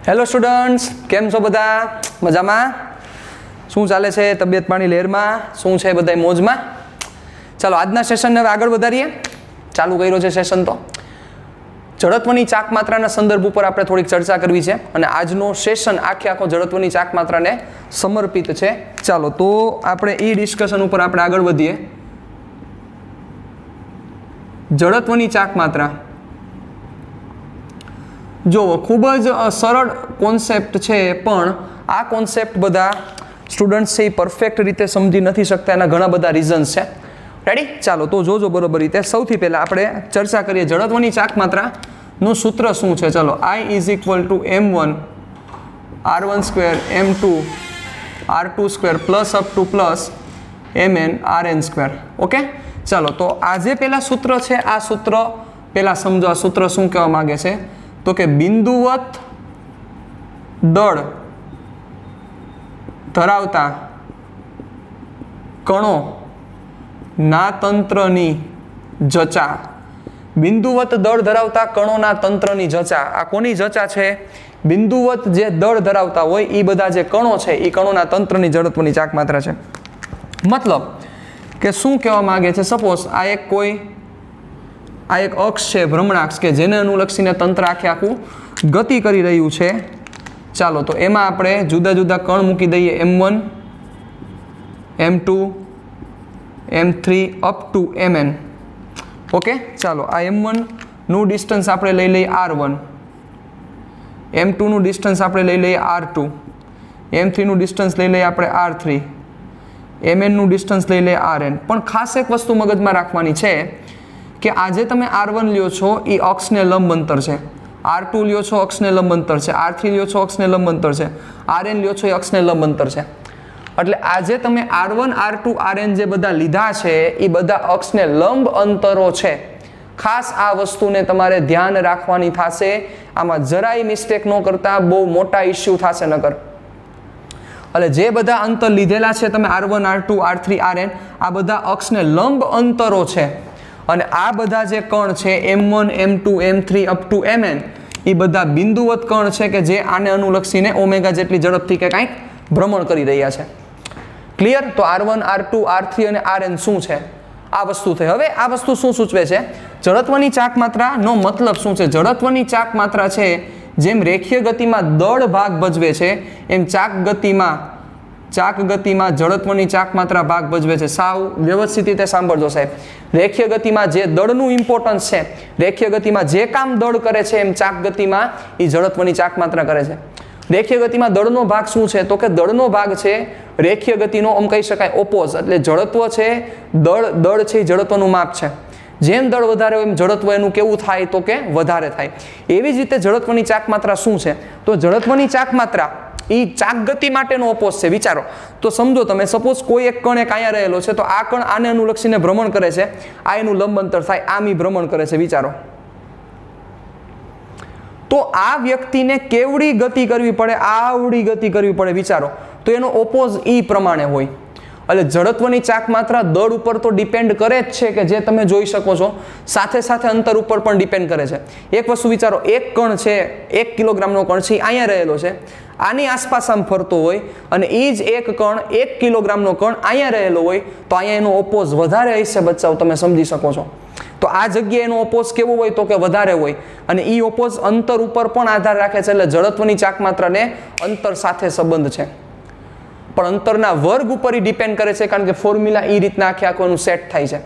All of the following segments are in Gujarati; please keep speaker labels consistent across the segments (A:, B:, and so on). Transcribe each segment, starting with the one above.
A: હેલો સ્ટુડન્ટ્સ, કેમ છો બધા? મજામાં? શું ચાલે છે તબિયત પાણી લહેરમાં? શું છે બધાય મોજમાં? ચાલો આજના સેશનને હવે આગળ વધારીએ. ચાલુ કર્યો છે સેશન તો જડત્વની ચાક માત્રાના સંદર્ભ ઉપર આપણે થોડીક ચર્ચા કરવી છે અને આજનો સેશન આખો જડત્વની ચાક માત્રાને સમર્પિત છે. ચાલો તો આપણે એ ડિસ્કશન ઉપર આપણે આગળ વધીએ. જડત્વની ચાક માત્રા જો ખૂબ જ સરળ કોન્સેપ્ટ છે, પણ આ કોન્સેપ્ટ બધા સ્ટુડન્ટ્સ છે એ પરફેક્ટ રીતે સમજી નથી શકતા. એના ઘણા બધા રીઝન્સ છે. રેડી? ચાલો તો જોજો બરોબર રીતે. સૌથી પહેલાં આપણે ચર્ચા કરીએ જડત્વની ચાક માત્રાનું સૂત્ર શું છે. ચલો, I = m1 r1² m2 r2² plus up to plus mn rn². Okay, ચાલો તો આ જે પહેલાં સૂત્ર છે, આ સૂત્ર પહેલાં સમજો. આ સૂત્ર શું કહેવા માગે છે તો કે બિંદુવત દળ ધરાવતા કણો ના તંત્રની જચા. બિંદુવત દળ ધરાવતા કણોના તંત્રની જચા. આ કોની જચા છે? બિંદુવત જે દળ ધરાવતા હોય એ બધા જે કણો છે એ કણોના તંત્રની જડત્વની ચાક માત્રા છે. મતલબ કે શું કહેવા માંગે છે? સપોઝ આ એક અક્ષ છે, ભ્રમણાક્ષ, કે જેને અનુલક્ષીને તંત્ર આખું ગતિ કરી રહ્યું છે. ચાલો તો એમાં આપણે જુદા જુદા કણ મૂકી દઈએ, m1 m2 m3 up to mn. Okay, ચાલો આ m1 નું ડિસ્ટન્સ આપણે લઈ લઈએ r1, m2 નું ડિસ્ટન્સ આપણે લઈ લઈએ r2, m3 નું ડિસ્ટન્સ લઈ લઈએ આપણે r3, mn નું ડિસ્ટન્સ લઈ લઈએ rn. પણ ખાસ એક વસ્તુ મગજમાં રાખવાની છે કે આજે તમે r1 લ્યો છો એ અક્ષને લંબ અંતર છે, r2 લ્યો છો અક્ષને લંબ અંતર છે, r3 લ્યો છો અક્ષને લંબ અંતર છે, rn લ્યો છો એ અક્ષને લંબ અંતર છે. એટલે આજે તમે r1 r2 rn જે બધા લીધા છે એ બધા અક્ષને લંબ અંતરો છે. ખાસ આ વસ્તુને તમારે ધ્યાન રાખવાની થશે. આમાં જરાય મિસ્ટેક ન કરતા, બહુ મોટા ઇસ્યુ થશે નકર. એટલે જે બધા અંતર લીધેલા છે તમે r1 r2 r3 rn, આ બધા અક્ષને લંબ અંતરો છે. અને આ બધા જે કણ છે m1 m2 m3 up to mn, એ બધા બિંદુવત કણ છે કે જે આને અનુલક્ષીને ઓમેગા જેટલી ઝડપથી કે કંઈક ભ્રમણ કરી રહ્યા છે. ક્લિયર? તો r1 r2 r3 અને rn શું છે? આ વસ્તુ થઈ. હવે આ વસ્તુ શું સૂચવે છે? જડત્વની ચાક માત્રાનો મતલબ શું છે? જડત્વની ચાક માત્રા છે જેમ રેખીય ગતિમાં દળ ભાગ ભજવે છે એમ ચાક ગતિમાં જડત્વની ચાક માત્રા ભાગ ભજવે છે. સાવ વ્યવસ્થિત રીતે સાંભળજો સાહેબ. રેખીય ગતિમાં જે દળનું ઇમ્પોર્ટન્સ છે, રેખીય ગતિમાં જે કામ દળ કરે છે એમ ચાક ગતિમાં એ જડત્વની ચાક માત્રા કરે છે. રેખીય ગતિમાં દળનો ભાગ શું છે તો કે દળનો ભાગ છે રેખીય ગતિનો આમ કહી શકાય ઓપોઝ. એટલે જડત્વ છે, દળ છે એ જડત્વનું માપ છે. જેમ દળ વધારે હોય એમ જડત્વ એનું કેવું થાય તો કે વધારે થાય. એવી જ રીતે જડત્વની ચાક માત્રા શું છે? તો જડત્વની ચાક માત્રા એ ચાક ગતિ માટેનો ઓપોઝ છે. વિચારો તો સમજો તમે, સપોઝ કોઈ એક કણ એક અહીંયા રહેલો છે તો આ કણ આને અનુલક્ષીને ભ્રમણ કરે છે, આ એનું લંબ અંતર થાય, આમ ઈ ભ્રમણ કરે છે. વિચારો તો આ વ્યક્તિને કેવડી ગતિ કરવી પડે? આવડી ગતિ કરવી પડે. વિચારો તો એનો ઓપોઝ ઈ પ્રમાણે હોય. એટલે જડત્વની ચાક માત્રા દળ ઉપર તો ડિપેન્ડ કરે જ છે કે જે તમે જોઈ શકો છો, સાથે સાથે અંતર ઉપર પણ ડિપેન્ડ કરે છે. એક વસ્તુ વિચારો, એક કણ છે, 1 કિલોગ્રામનો કણ છે, અહીંયા રહેલો છે, આની આસપાસ આમ ફરતો હોય, અને એ જ એક કણ 1 કિલોગ્રામનો કણ અહીંયા રહેલો હોય તો અહીંયા એનો ઓપોઝ વધારે હશે. બચ્ચાઓ તમે સમજી શકો છો. તો આ જગ્યાએ એનો ઓપોઝ કેવો હોય તો કે વધારે હોય, અને એ ઓપોઝ અંતર ઉપર પણ આધાર રાખે છે. એટલે જડત્વની ચાક માત્રાને અંતર સાથે સંબંધ છે, પણ અંતરના વર્ગ ઉપર ડિપેન્ડ કરે છે, કારણ કે ફોર્મ્યુલા એ રીતના આખું એનું સેટ થાય છે.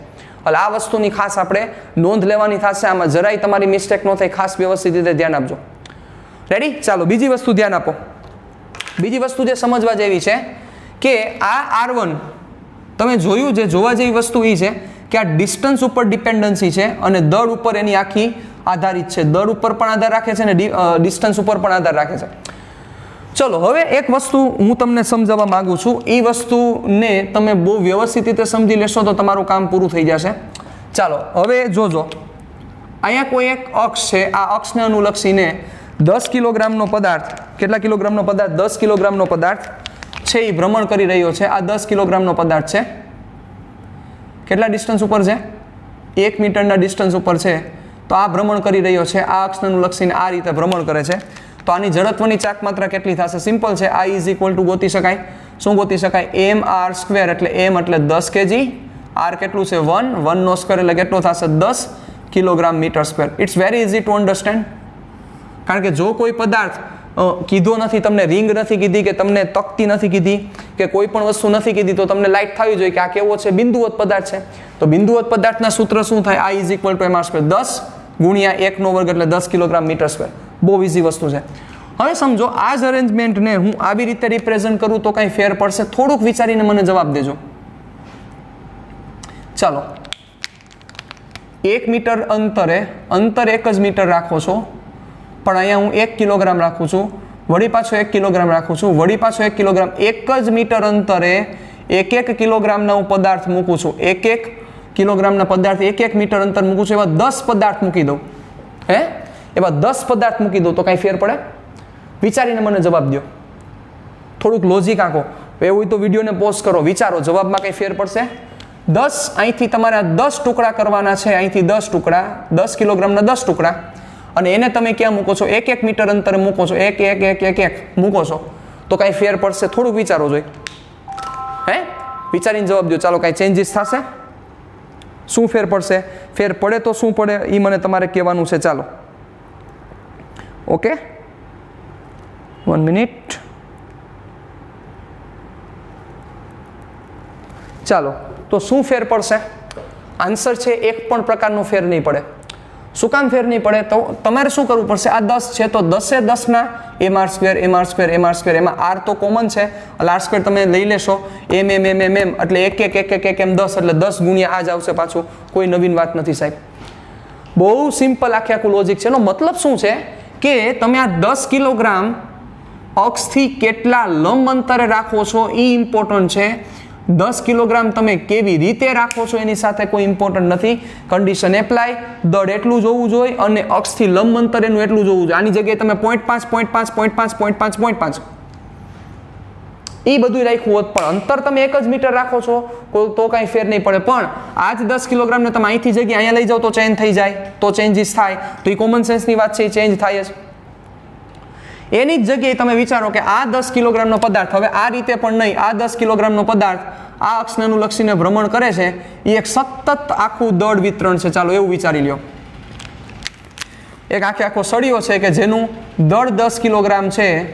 A: એટલે આ વસ્તુની ખાસ આપણે નોંધ લેવાની થશે. આમાં જરાય તમારી મિસ્ટેક ન થાય, ખાસ વ્યવસ્થિત રીતે ધ્યાન આપજો. રેડી? ચાલો બીજી વસ્તુ ધ્યાન આપો. બીજી વસ્તુ જે સમજવા જેવી છે કે આ r1 તમે જોયું, જે જોવા જેવી વસ્તુ એ છે કે આ ડિસ્ટન્સ ઉપર ડિપેન્ડન્સી છે અને દળ ઉપર એની આખી આધારિત છે. દળ ઉપર પણ આધાર રાખે છે અને ડિસ્ટન્સ ઉપર પણ આધાર રાખે છે. ચલો હવે એક વસ્તુ હું તમને સમજાવવા માંગુ છું. એ વસ્તુને તમે બહુ વ્યવસ્થિત રીતે સમજી લેશો તો તમારું કામ પૂરું થઈ જશે. ચાલો હવે જોજો, અહીંયા કોઈ એક અક્ષ છે, આ અક્ષને અનુલક્ષીને 10 કિલોગ્રામનો પદાર્થ, કેટલા કિલોગ્રામનો પદાર્થ? 10 કિલોગ્રામનો પદાર્થ છે એ ભ્રમણ કરી રહ્યો છે. આ 10 કિલોગ્રામનો પદાર્થ છે. કેટલા ડિસ્ટન્સ ઉપર છે? 1 મીટરના ડિસ્ટન્સ ઉપર છે. તો આ ભ્રમણ કરી રહ્યો છે, આ અક્ષને અનુલક્ષીને આ રીતે ભ્રમણ કરે છે. તો આની જડત્વની ચાક માત્રા કેટલી થશે? સિમ્પલ છે, I ઇઝ ઇક્વલ ટુ ગોતી શકાય. શું ગોતી શકાય? mr², એટલે m એટલે 10 kg, r કેટલું છે? 1, 1 નો સ્ક્વેર એટલે કેટલો થશે? 10 kilogram metre square. It's very easy to understand. કારણ કે જો કોઈ પદાર્થ કીધો નથી, તમને રિંગ નથી કીધી, કે તમને તકતી નથી કીધી, કે કોઈ પણ વસ્તુ નથી કીધી, તો તમને લાઈટ થવી જોઈએ કે આ કેવો છે? બિંદુવત પદાર્થ છે. તો બિંદુવત પદાર્થના સૂત્ર શું થાય? I is equal two mr², 10 ગુણ્યા 1 નો વર્ગ એટલે 10 કિલોગ્રામ મીટર સ્ક્વેર. બહુ ઇઝી વસ્તુ છે. હવે સમજો આ જ અરેન્જમેન્ટને હું આવી રીતે રિપ્રેઝન્ટ કરું તો કંઈ ફેર પડશે? થોડુંક વિચારીને મને જવાબ દેજો. ચાલો, 1 મીટર અંતર 1 જ મીટર રાખો છો, પણ અહીંયા હું 1 કિલોગ્રામ રાખું છું, વળી પાછો 1 કિલોગ્રામ રાખું છું, વળી પાછો 1 કિલોગ્રામ. 1 જ મીટર અંતરે 1 કિલોગ્રામના હું પદાર્થ મૂકું છું, 1 કિલોગ્રામના પદાર્થ 1 મીટર અંતર મૂકું છું. એવા 10 પદાર્થ મૂકી દઉં, એવા 10 પદાર્થ મૂકી દઉં તો કાંઈ ફેર પડે? વિચારીને મને જવાબ દો. થોડુંક લોજિક આંકો. એવું હોય તો વિડીયોને પોઝ કરો, વિચારો, જવાબમાં કંઈ ફેર પડશે? 10 અહીંથી તમારે 10 ટુકડા કરવાના છે, અહીંથી 10 ટુકડા, 10 કિલોગ્રામના 10 ટુકડા, અને એને તમે ક્યાં મૂકો છો? 1 મીટર અંતરે મૂકો છો, 1 મૂકો છો, તો કાંઈ ફેર પડશે? થોડુંક વિચારો જોઈ. વિચારીને જવાબ દો. ચાલો, કાંઈ ચેન્જીસ થશે? શું ફેર પડશે? ફેર પડે તો શું પડે એ મને તમારે કહેવાનું છે. ચાલો, ઓકે, 1 મિનિટ. ચાલો, તો શું ફેર પડશે? આન્સર છે એક પણ પ્રકારનો ફેર નહીં પડે. શું કામ ફેર નહીં પડે? તો તમારે શું કરવું પડશે? આ 10 છે તો 10 10ના mr², એમાં r તો કોમન છે, એટલે r² તમે લઈ લેશો, m એટલે 1 એમ 10, એટલે 10 ગુણ્યા આ જ આવશે પાછું. કોઈ નવીન વાત નથી સાહેબ, બહુ સિમ્પલ આખું લોજિક છે. એનો મતલબ શું છે કે તમે આ 10 કિલોગ્રામ અક્ષથી કેટલા લંબ અંતરે રાખો છો એ ઇમ્પોર્ટન્ટ છે. 10 કિલોગ્રામ તમે કેવી રીતે રાખો છો એની સાથે કોઈ ઇમ્પોર્ટન્ટ નથી. કન્ડિશન એપ્લાય, દળ એટલું જોવું જોઈએ અને અક્ષથી લંબ અંતર એનું એટલું જોવું જોઈએ. આની જગ્યાએ તમે 0.5 એ બધું રાખ્યું હોત, પણ અંતર તમે 1 જ મીટર રાખો છો તો કાંઈ ફેર નહીં પડે. પણ આ જ 10 કિલોગ્રામને તમે અહીંથી જગ્યાએ અહીંયા લઈ જાઓ તો ચેન્જ થઈ જાય, તો ચેન્જીસ થાય. તો એ કોમન સેન્સની વાત છે, એ ચેન્જ થાય જ. એની જ જગ્યાએ તમે વિચારો કે આ 10 કિલોગ્રામનો પદાર્થ, હવે આ રીતે પણ નહીં, આ 10 કિલોગ્રામનો પદાર્થ આ અક્ષને અનુલક્ષીને ભ્રમણ કરે છે, એ એક સતત આખું દળ વિતરણ છે. ચાલો એવું વિચારી લ્યો, એક આખો સળિયો છે કે જેનું દળ 10 કિલોગ્રામ છે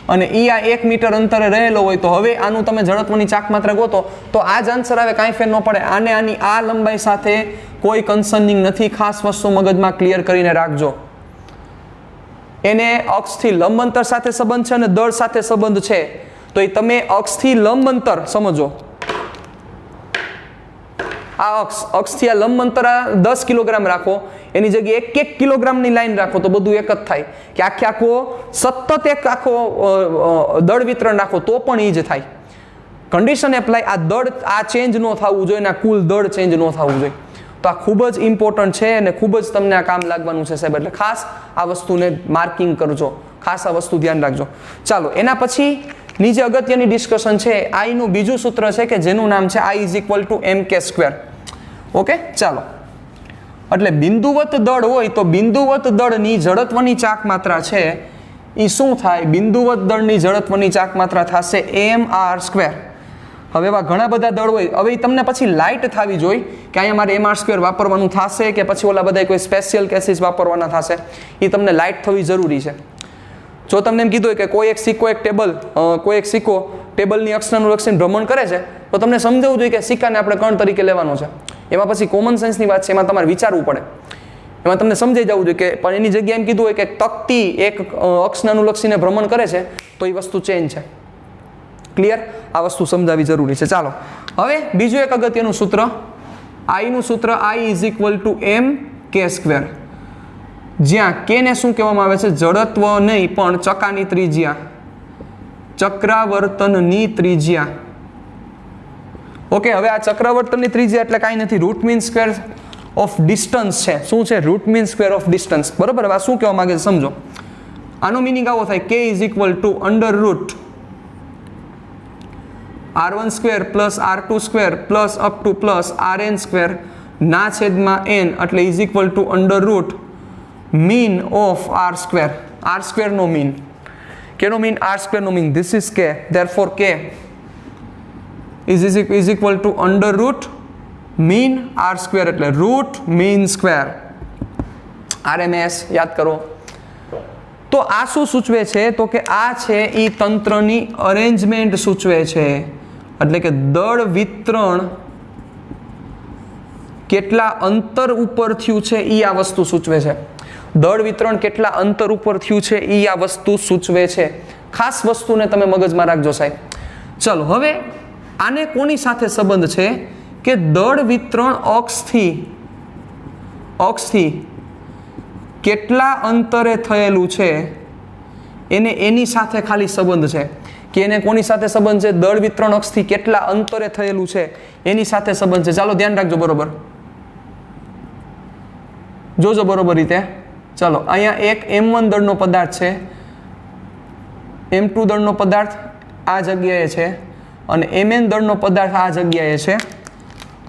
A: અને એ આ 1 મીટર અંતરે રહેલો હોય, તો હવે આનું તમે જડત્વની ચાક માત્રા ગોતો તો આ જ આન્સર આવે, કાંઈ ફેર ન પડે. આને આની આ લંબાઈ સાથે કોઈ કન્સર્નિંગ નથી. ખાસ વસ્તુ મગજમાં ક્લિયર કરીને રાખજો. એને અક્ષથી લંબ અંતર સાથે સંબંધ છે અને દળ સાથે સંબંધ છે, તો એ તમે અક્ષથી લંબ અંતર સમજો. આ અક્ષથી આ લંબ અંતર 10 કિલોગ્રામ રાખો, એની જગ્યાએ 1 કિલોગ્રામની લાઈન રાખો તો બધું એક જ થાય. કે આખો સતત એક આખો દળ વિતરણ રાખો તો પણ એ જ થાય. કન્ડિશન એપ્લાય, આ દળ આ ચેન્જ ન થવું જોઈએ, આ કુલ દળ ચેન્જ ન થવું જોઈએ. તો આ ખૂબ જ ઇમ્પોર્ટન્ટ છે અને ખૂબ જ તમને આ કામ લાગવાનું છે સાહેબ. એટલે ખાસ આ વસ્તુને માર્કિંગ કરજો, ખાસ આ વસ્તુ ધ્યાન રાખજો. ચાલો, એના પછી નીચે અગત્યની ડિસ્કશન છે. I નું બીજું સૂત્ર છે કે જેનું નામ છે I is equal two mk². Okay, ચાલો. એટલે બિંદુવત દળ હોય તો બિંદુવત દળની જડત્વની ચાક માત્રા છે એ શું થાય? બિંદુવત દળની જડત્વની ચાક માત્રા થશે mr². હવે એવા ઘણા બધા દળ હોય, હવે તમને પછી લાઇટ થવી જોઈએ કે અહીંયા મારે mr² વાપરવાનું થશે કે પછી ઓલા બધા કોઈ સ્પેશિયલ કેસીસ વાપરવાના થશે, એ તમને લાઇટ થવી જરૂરી છે. જો તમને એમ કીધું હોય કે કોઈ એક સિક્કો ટેબલની અક્ષને અનુલક્ષીને ભ્રમણ કરે છે, તો તમને સમજાવવું જોઈએ કે સિક્કાને આપણે કણ તરીકે લેવાનો છે. એમાં પછી કોમન સેન્સની વાત છે, એમાં તમારે વિચારવું પડે, એમાં તમને સમજાઈ જવું જોઈએ કે પણ એની જગ્યાએ એમ કીધું હોય કે તકતી એક અક્ષને અનુલક્ષીને ભ્રમણ કરે છે, તો એ વસ્તુ ચેન્જ છે. ક્લિયર? આ વસ્તુ સમજાવવી જરૂરી છે. ચાલો, હવે બીજું એક અગત્યનું સૂત્ર, I નું સૂત્ર I is equal two mk². જ્યાં k ને શું કહેવામાં આવે છે? જડત્વ નહીં પણ ચક્રાની ત્રિજ્યા, ચક્રાવર્તનની ત્રિજ્યા. ઓકે, હવે આ ચક્રાવર્તનની ત્રિજ્યા એટલે કાંઈ નથી, route mean square of distance છે. શું છે? Route mean square of distance. બરોબર? હવે આ શું કહેવા માંગે છે સમજો. આનો મિનિંગ આવો થાય, k is equal to under root r1² plus r2² plus up to plus rn² ના છેદમાં n, એટલે is equal to under root mean of r². R સ્ક્વેરનો મીન. કેનો મીન? આર સ્ક્વેરનો mean. This is K, therefore K is equal to under root mean R square, એટલે રૂટ મીન સ્ક્વેર. RMS યાદ કરો. તો આ શું સૂચવે છે? તો કે આ છે એ તંત્રની અરેન્જમેન્ટ સૂચવે છે, એટલે કે દળ વિતરણ કેટલા અંતર ઉપર થયું છે એ આ વસ્તુ સૂચવે છે. દળ વિતરણ કેટલા અંતર ઉપર થયું છે એ આ વસ્તુ સૂચવે છે. ખાસ વસ્તુને તમે મગજમાં રાખજો સાહેબ. ચલો હવે આને કોની સાથે સંબંધ છે કે દળ વિતરણ અક્ષથી કેટલા અંતરે થયેલું છે એને એની સાથે ખાલી સંબંધ છે. કે એને કોની સાથે સંબંધ છે? દળ વિતરણ અક્ષથી કેટલા અંતરે થયેલું છે એની સાથે સંબંધ છે. ચાલો ધ્યાન રાખજો બરોબર, જોજો બરોબર રીતે. ચાલો અહીંયા એક M1 દળનો પદાર્થ છે, M2 દળનો પદાર્થ આ જગ્યાએ છે અને Mn દળનો પદાર્થ આ જગ્યાએ છે.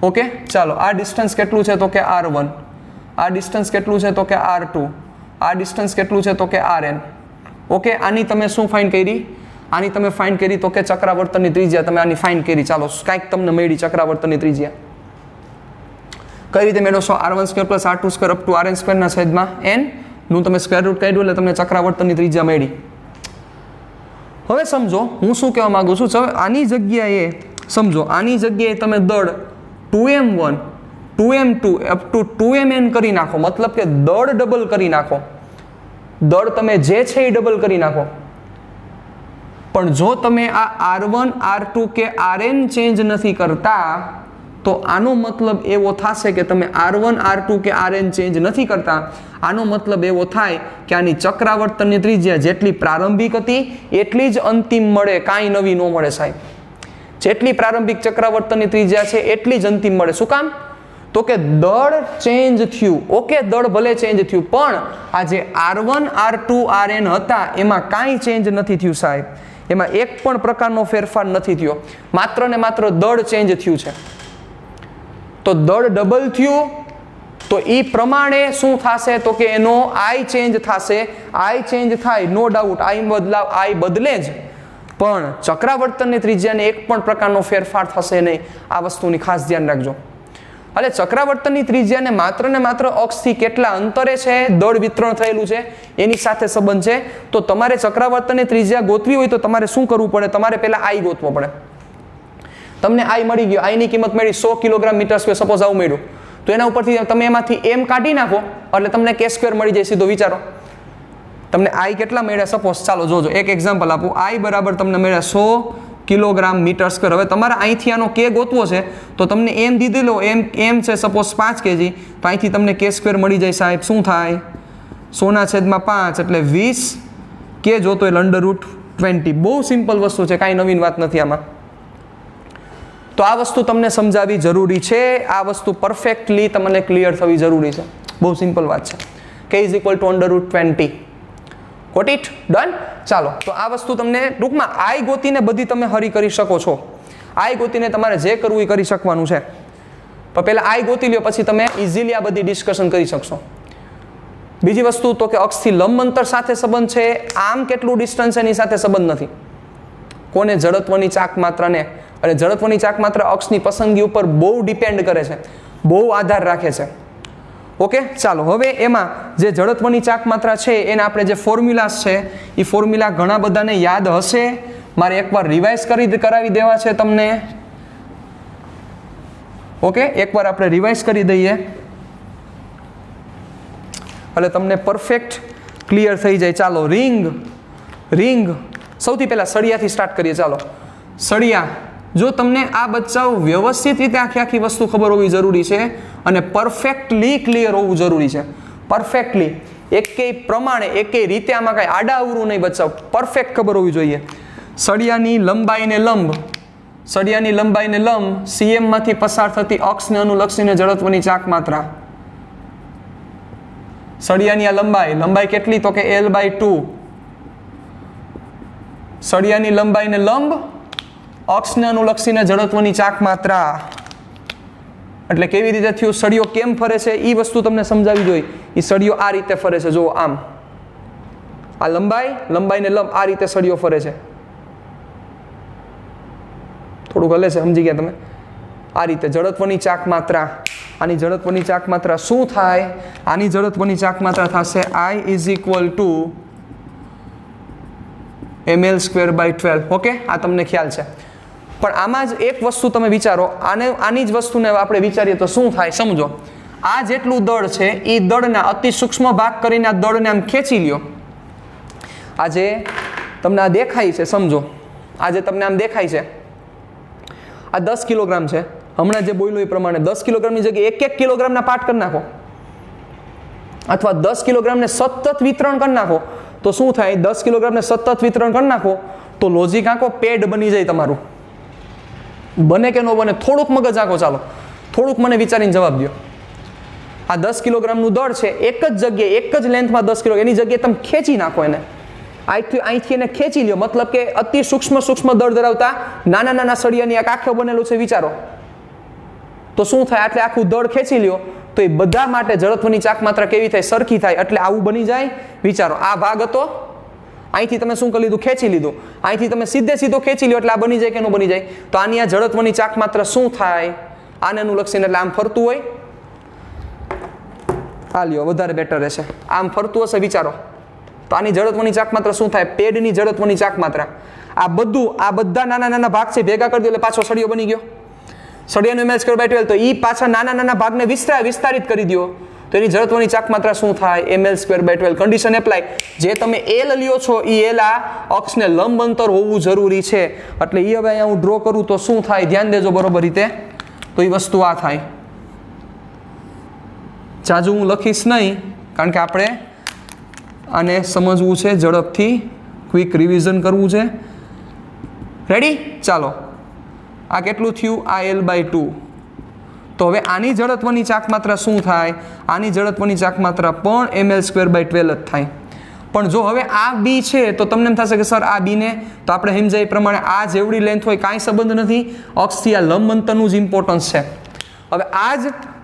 A: ઓકે, ચાલો આ ડિસ્ટન્સ કેટલું છે? તો કે R1. આ ડિસ્ટન્સ કેટલું છે? તો કે R2. આ ડિસ્ટન્સ કેટલું છે? તો કે Rn. ઓકે, આની તમે શું ફાઇન્ડ કરી? આની તમે ફાઇન્ડ કરી તો કે ચક્રાવર્તનની ત્રિજ્યા તમે આની ફાઇન્ડ કરી. ચાલો કાંઈક તમને મળી ચક્રાવર્તનની ત્રિજ્યા. કઈ રીતે મેળવશો? R1 square plus R2 square up to Rn સ્ક્વેરના છેદમાં n નું તમે સ્ક્વેર રૂટ કાઢ્યું એટલે તમને ચક્રાવર્તનની ત્રિજ્યા મળી. હવે સમજો હું શું કહેવા માંગુ છું. આની જગ્યાએ સમજો, આની જગ્યાએ તમે દળ 2m1 2m2 up to 2mn કરી નાખો, મતલબ કે દળ ડબલ કરી નાખો. દળ તમે જે છે એ ડબલ કરી નાખો. પણ જો તમે આ R1 R2 કે Rn ચેન્જ નથી કરતા તો આનો મતલબ એવો થશે કે તમે R1 R2 કે Rn ચેન્જ નથી કરતા. આનો મતલબ એવો થાય કે આની ચક્રાવર્તનની ત્રિજ્યા જેટલી પ્રારંભિક હતી એટલી જ અંતિમ મળે, કાંઈ નવી ન મળે સાહેબ. જેટલી પ્રારંભિક ચક્રાવર્તનની ત્રિજ્યા છે એટલી જ અંતિમ મળે. શું કામ? તો કે દળ ચેન્જ થયું. ઓકે, દળ ભલે ચેન્જ થયું પણ આ જે R1 R2 Rn હતા એમાં કાંઈ ચેન્જ નથી થયું સાહેબ. એમાં એક પણ પ્રકારનો ફેરફાર નથી થયો, માત્ર ને માત્ર દળ ચેન્જ થયું છે. તો દળ ડબલ થયું તો એ પ્રમાણે શું થશે? તો કે એનો I ચેન્જ થશે. I ચેન્જ થાય નો ડાઉટ, I બદલે જ, પણ ચક્રાવર્તનની ત્રિજ્યાને એક પણ પ્રકારનો ફેરફાર થશે નહીં. આ વસ્તુની ખાસ ધ્યાન રાખજો. એટલે ચક્રાવર્તનની ત્રિજ્યાને ને માત્ર અક્ષથી કેટલા અંતરે છે દળ વિતરણ થયેલું છે એની સાથે સંબંધ છે. તો તમારે ચક્રાવર્તનની ત્રિજ્યા ગોતવી હોય તો તમારે શું કરવું પડે? તમારે પહેલા I ગોતવો પડે. તમને I મળી ગયો, I ની કિંમત મળી 100 કિલોગ્રામ મીટર સ્ક્વેર, સપોઝ આવું મળ્યું, તો એના ઉપરથી તમે એમાંથી m કાઢી નાખો એટલે તમને k સ્ક્વેર મળી જાય સીધો. વિચારો તમને I કેટલા મળ્યા? સપોઝ ચાલો જોજો એક એક્ઝામ્પલ આપું. I બરાબર તમને મળ્યા 100 કિલોગ્રામ મીટર સ્ક્વેર. હવે તમારે અહીંથી આનો k ગોતવો છે તો તમને m દીધી લો, m છે સપોઝ 5 kg, તો અહીંથી તમને k સ્ક્વેર મળી જાય સાહેબ. શું થાય? 100/5 એટલે 20 k જોતો એટલે અંડર રૂટ 20. બહુ સિમ્પલ વસ્તુ છે, કાંઈ નવીન વાત નથી આમાં. તો આ વસ્તુ તમને સમજાવવી જરૂરી છે. આ વસ્તુ પરફેક્ટલી તમને ક્લિયર થવી જરૂરી છે. બહુ સિમ્પલ વાત છે. k is equal to under root 20. Got it? Done? ચાલો તો આ વસ્તુ તમને ટૂંકમાં I ગોતીને બધી તમે હરી કરી શકો છો. I ગોતીને તમારે જે કરવું એ કરી શકવાનું છે. પણ પહેલા I ગોતી લ્યો પછી તમે ઇઝીલી આ બધી ડિસ્કશન કરી શકશો. બીજી વસ્તુ તો કે અક્ષથી લંબ અંતર સાથે સંબંધ છે. આમ કેટલું ડિસ્ટન્સ એની સાથે સંબંધ નથી. કોને? જડત્વની ચાક માત્રાને. અને જડત્વની ચાક માત્રા અક્ષની પસંદગી ઉપર બહુ ડિપેન્ડ કરે છે, બહુ આધાર રાખે છે. ઓકે, ચાલો હવે એમાં જે જડત્વની ચાક માત્રા છે એના આપણે જે ફોર્મ્યુલાસ છે એ ફોર્મ્યુલા ઘણા બધાને યાદ હશે. મારે એકવાર રિવાઇઝ કરાવી દેવા છે તમને. ઓકે, એકવાર આપણે રિવાઇઝ કરી દઈએ એટલે તમને પરફેક્ટ ક્લિયર થઈ જાય. ચાલો રિંગ સૌથી પહેલા સળિયાથી સ્ટાર્ટ કરીએ. ચાલો સળિયા, જો તમને આ બચ્ચાઓ વ્યવસ્થિત રીતે આખી વસ્તુ ખબર હોવી જરૂરી છે અને પરફેક્ટલી ક્લિયર હોવું જરૂરી છે. પરફેક્ટલી એકેય પ્રમાણે એકેય રીતે આમાં કાંઈ આડાઅવરું નહીં બચ્ચાઓ, પરફેક્ટ ખબર હોવી જોઈએ. સળિયાની લંબાઈને લંબ CM માંથી પસાર થતી અક્ષને અનુલક્ષીને જડત્વની ચાક માત્રા. સળિયાની આ લંબાઈ કેટલી? તો કે L/2. સળિયાની લંબાઈને લંબ, અક્ષને અનુલક્ષીને જડત્વની ચાક માત્રા. એટલે કેવી રીતે થયું? સળિયો કેમ ફરે છે એ વસ્તુ તમને સમજાવી જોઈએ. એ સળિયો આ રીતે ફરે છે, જો આ લંબાઈને લંબ આ રીતે સળિયો ફરે છે, થોડુંક હલે છે, સમજી ગયા તમે? આ રીતે જડત્વની ચાક માત્રા, આની જડત્વની ચાક માત્રા શું થાય? આની જડત્વની ચાક માત્રા થશે I = ml²/12. ઓકે, આ તમને ખ્યાલ છે. પણ આમાં જ એક વસ્તુ તમે વિચારો, આની જ વસ્તુને આપણે વિચારીએ તો શું થાય સમજો. આ જેટલું દળ છે એ દળના અતિ સૂક્ષ્મ ભાગ કરીને આ દળને આમ ખેંચી લ્યો. આ જે તમને આ દેખાય છે, સમજો, આ જે તમને આમ દેખાય છે આ 10 કિલોગ્રામ છે. હમણાં જે બોલ્યું એ પ્રમાણે 10 કિલોગ્રામની જગ્યાએ 1 કિલોગ્રામના પાર્ટ કરી નાખો, અથવા 10 કિલોગ્રામને સતત વિતરણ કરી નાખો તો શું થાય? 10 કિલોગ્રામને સતત વિતરણ કરી નાખો તો લોજિક આંકો પેડ બની જાય તમારું. બને કે ન બને? થોડુંક મગજ આંકો, ચાલો થોડુંક મને વિચારીને જવાબ દો. આ 10 કિલોગ્રામનું દળ છે, એક જ જગ્યાએ એક જ લેન્થમાં 10 કિલો, એની જગ્યાએ તમે ખેંચી નાખો એને, અહીંથી એને ખેંચી લ્યો. મતલબ કે અતિ સૂક્ષ્મ દળ ધરાવતા નાના નાના સળિયાની એક આંખો બનેલું છે, વિચારો તો શું થાય? એટલે આખું દળ ખેંચી લ્યો તો એ બધા માટે જડત્વની ચાક માત્રા કેવી થાય? સરખી થાય. એટલે આવું બની જાય. વિચારો, આ ભાગ હતો, અહીંથી તમે શું કરી લીધું? ખેંચી લીધું. અહીંથી તમે સીધો ખેંચી લ્યો એટલે આ બની જાય કે ન બની જાય? તો આની આ જડત્વની ચાક માત્રા શું થાય? આને અનુલક્ષીને એટલે આમ ફરતું હોય, આ લ્યો વધારે બેટર રહેશે, આમ ફરતું હશે, વિચારો તો આની જડત્વની ચાક માત્રા શું થાય? પેડની જડત્વની ચાક માત્રા. આ બધા નાના નાના ભાગ છે ભેગા કરી દો એટલે પાછો સળિયો બની ગયો. સળિયાનું ml²/12, તો એ પાછા નાના નાના ભાગને વિસ્તારિત કરી દો તો એની જડત્વની ચાક માત્રા શું થાય? ml²/12. Condition apply. જે તમે L લ્યો છો એ L આ અક્ષને લંબ અંતર હોવું જરૂરી છે. એટલે એ હવે અહીંયા હું ડ્રો કરું તો શું થાય? ધ્યાન દેજો બરોબર રીતે. તો એ વસ્તુ આ થાય. જાજુ હું લખીશ નહીં, કારણ કે આપણે આને સમજવું છે ઝડપથી, ક્વિક રિવિઝન કરવું છે. રેડી? ચાલો, આ કેટલું થયું? આ L/2. તો હવે આની જડત્વની ચાક માત્રા શું થાય? આની જડત્વની ચાક માત્રા પણ ml²/12 જ થાય. પણ જો હવે આ બી છે તો તમને એમ થશે કે સર આ બીને તો આપણે સમજાય એ પ્રમાણે આ જેવડી લેન્થ હોય કાંઈ સંબંધ નથી, અક્ષથી આ લંબ અંતરનું જ ઇમ્પોર્ટન્સ છે. હવે આ જ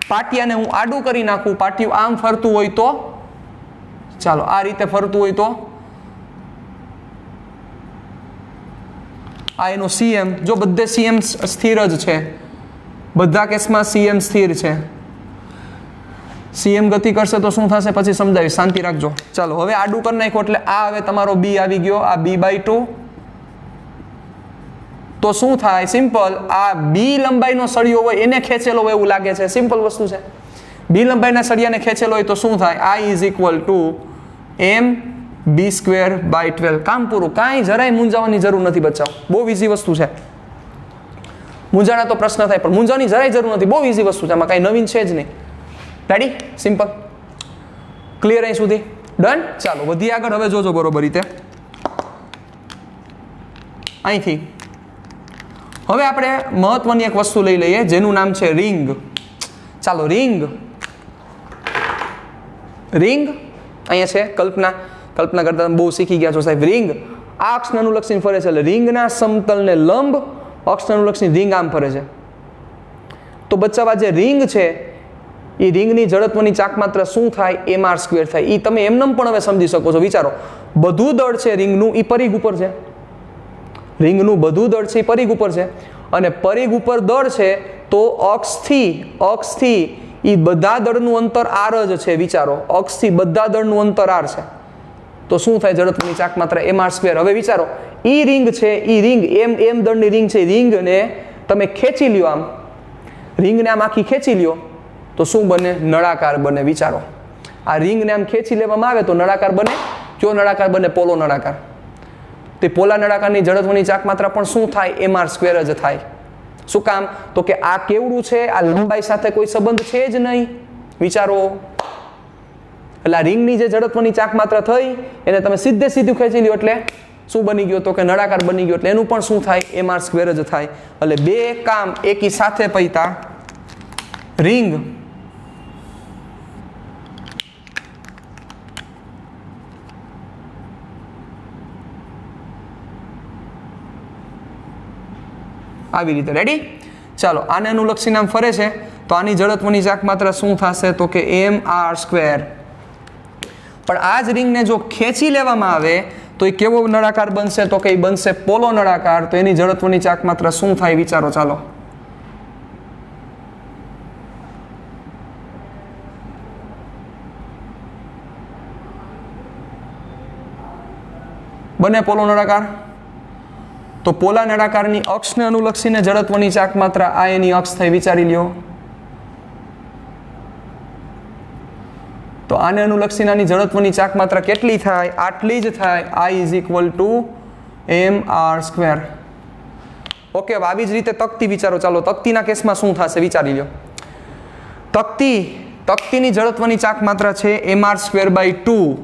A: પાટિયાને હું આડું કરી નાખું, પાટિયું આમ ફરતું હોય તો, ચાલો આ રીતે ફરતું હોય તો આ એનો CM, જો બધે CM સ્થિર જ છે, બધા કેસમાં CM સ્થિર છે. CM ગતિ કરશે તો શું થશે પછી સમજાવીશ, શાંતિ રાખજો. ચાલો હવે આડું કરી નાખો એટલે આ હવે તમારો B આવી ગયો, આ B/2. તો શું થાય? સિમ્પલ, આ B લંબાઈનો સળિયો હોય એને ખેંચેલો હોય એવું લાગે છે, સિમ્પલ વસ્તુ છે. B લંબાઈના સળિયાને ખેંચેલો હોય તો શું થાય? I = mb²/12. કામ પૂરું. કાંઈ જરાય મૂંઝાવાની જરૂર નથી બચ્ચાઓ, બહુ ઈઝી વસ્તુ છે. મૂંઝાણા તો પ્રશ્ન થાય, પણ મૂંઝાવાની જરાય જરૂર નથી, બહુ ઈઝી વસ્તુ છે, આમાં કાંઈ નવીન છે જ નહીં. રેડી? સિમ્પલ, ક્લિયર અહીં સુધી? ડન? ચાલો વધીએ આગળ. હવે જોજો બરોબર રીતે અહીંથી. હવે આપણે મહત્વની એક વસ્તુ લઈ લઈએ જેનું નામ છે રિંગ. ચાલો રિંગ અહીંયા છે. કલ્પના કરતા તમે બહુ શીખી ગયા છો સાહેબ. રિંગ આ અક્ષને અનુલક્ષીને ફરે છે, એટલે રિંગના સમતલને લંબ અક્ષને અનુલક્ષીને રિંગ આમ ફરે છે. તો બચ્ચાવા જે રિંગ છે એ રિંગની જડત્વની ચાક માત્રા શું થાય? mr² થાય. એ તમે એમનેમ પણ હવે સમજી શકો છો. વિચારો, બધું દળ છે રિંગનું એ પરિઘ ઉપર છે, રિંગનું બધું દળ છે એ પરિઘ ઉપર છે, અને પરિઘ ઉપર દળ છે તો અક્ષથી એ બધા દળનું અંતર r જ છે. વિચારો, અક્ષથી બધા દળનું અંતર r છે તો શું થાય? જડત્વની ચાક માત્રા mr². હવે વિચારો, ઈ રિંગ છે, ઈ રિંગ m દળની રિંગ છે, રિંગને તમે ખેંચી લ્યો, આમ રિંગને આમ આખી ખેંચી લ્યો તો શું બને? નળાકાર બને. વિચારો, આ રિંગને આમ ખેંચી લેવામાં આવે તો નળાકાર બને. કયો નળાકાર બને? પોલો નળાકાર. તે પોલા નળાકારની જડત્વની ચાક માત્રા પણ શું થાય? mr² જ થાય. શું કામ? તો કે આ કેવડું છે, આ લંબાઈ સાથે કોઈ સંબંધ છે જ નહીં. વિચારો, એટલે આ રિંગની જે જડત્વની ચાક માત્રા થઈ એને તમે સીધું ખેંચી લ્યો એટલે શું બની ગયો? તો કે નળાકાર બની ગયો. એટલે એનું પણ શું થાય? mr² જ થાય. એટલે બે કામ એકી સાથે પૈતા રિંગ આવી રીતે. રેડી? ચાલો આને અનુલક્ષીને આમ ફરે છે તો આની જડત્વની ચાક માત્રા શું થશે? તો કે mr². પણ આ જ રિંગને જો ખેંચી લેવામાં આવે તો એ કેવો નળાકાર બનશે? તો કે બનશે પોલો નળાકાર. તો એની જડત્વની ચાક માત્રા શું થાય વિચારો ચાલો. બને પોલો નળાકાર. તો પોલા નળાકારની અક્ષને અનુલક્ષીને જડત્વની ચાક માત્રા આ એની અક્ષ થઈ વિચારી લ્યો. તો આને અનુલક્ષીને આની જડત્વની ચાક માત્રા કેટલી થાય? આટલી જ થાય. I is equal to mr². Okay, આવી જ રીતે તકતી વિચારો ચાલો. તકતીના કેસમાં શું થશે વિચારી લ્યો. તકતીની જડત્વની ચાક માત્રા છે mr²/2.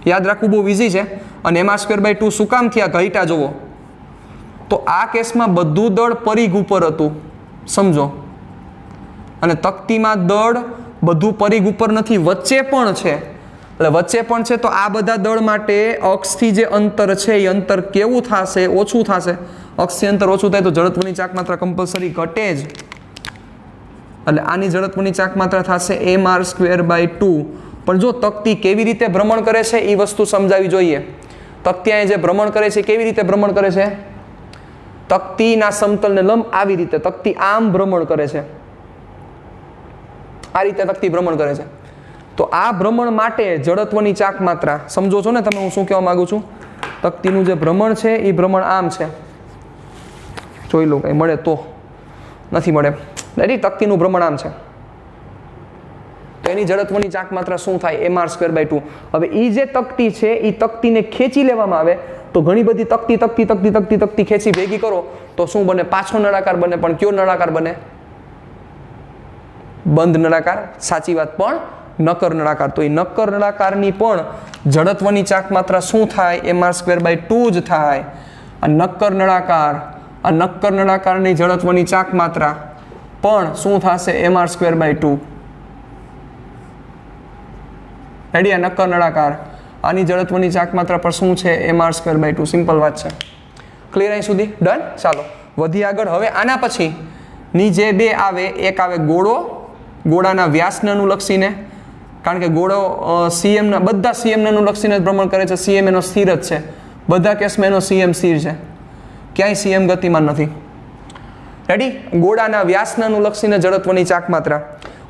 A: યાદ રાખવું બહુ ઈઝી છે. અને mr²/2 શું કામ થયા? ઘટ્યા જોવો. તો આ કેસમાં બધું દળ પરિઘ ઉપર હતું, સમજો. અને તકતીમાં દળ બધું પરિઘ ઉપર નથી, વચ્ચે પણ છે. એટલે વચ્ચે પણ છે તો આ બધા દળ માટે અક્ષથી જે અંતર છે એ અંતર કેવું થશે? ઓછું થશે. અક્ષથી અંતર ઓછું થાય તો જડત્વની ચાક માત્રા કમ્પલસરી ઘટે જ. એટલે આની જડત્વની ચાક માત્રા થશે mr²/2. પણ જો તકતી કેવી રીતે ભ્રમણ કરે છે એ વસ્તુ સમજાવી જોઈએ. તકતી અહીં જે ભ્રમણ કરે છે કેવી રીતે ભ્રમણ કરે છે? તકતીના સમતલને લંબ આવી રીતે તકતી આમ ભ્રમણ કરે છે. આ રીતે તકતી ભ્રમણ કરે છે. તો આ ભ્રમણ માટે જડત્વની ચાક માત્રા સમજો છો ને તમે હું શું કહેવા માંગુ છું? તકતીનું જે ભ્રમણ છે એ ભ્રમણ આમ છે. જોઈ લો, કઈ મળે તો. નથી મળે. તકતીનું ભ્રમણ આમ છે. તો એની જડત્વની ચાક માત્રા શું થાય? mr²/2. હવે એ જે તકતી છે એ તકતીને ખેંચી લેવામાં આવે તો ઘણી બધી તકતી ખેંચી ભેગી કરો તો શું બને? પાછો નળાકાર બને. પણ કયો નળાકાર બને? બંધ નળાકાર. સાચી વાત. પણ નક્કર નળાકાર. તો એ નક્કર નળાકારની પણ જડત્વની ચાક માત્રા શું થાય? mr²/2 જ થાય. આ નક્કર નળાકારની જડત્વની ચાક માત્રા પણ શું થશે? mr²/2. રેડી? આ નક્કર નળાકાર આની જડત્વની ચાક માત્રા પર શું છે? mr²/2. સિમ્પલ વાત છે. ક્લિયર અહીં સુધી? ડન. ચાલો વધી આગળ. હવે આના પછી ની જે બે આવે, એક આવે ગોળો. ગોળાના વ્યાસને અનુલક્ષીને, કારણ કે ગોળો સીએમના બધા સીએમને અનુલક્ષીને ભ્રમણ કરે છે. સીએમ એનો સ્થિર જ છે. બધા કેસમાં એનો સીએમ સ્થિર છે. ક્યાંય સીએમ ગતિમાન નથી. રેડી? ગોળાના વ્યાસને અનુલક્ષીને જડત્વની ચાક માત્રા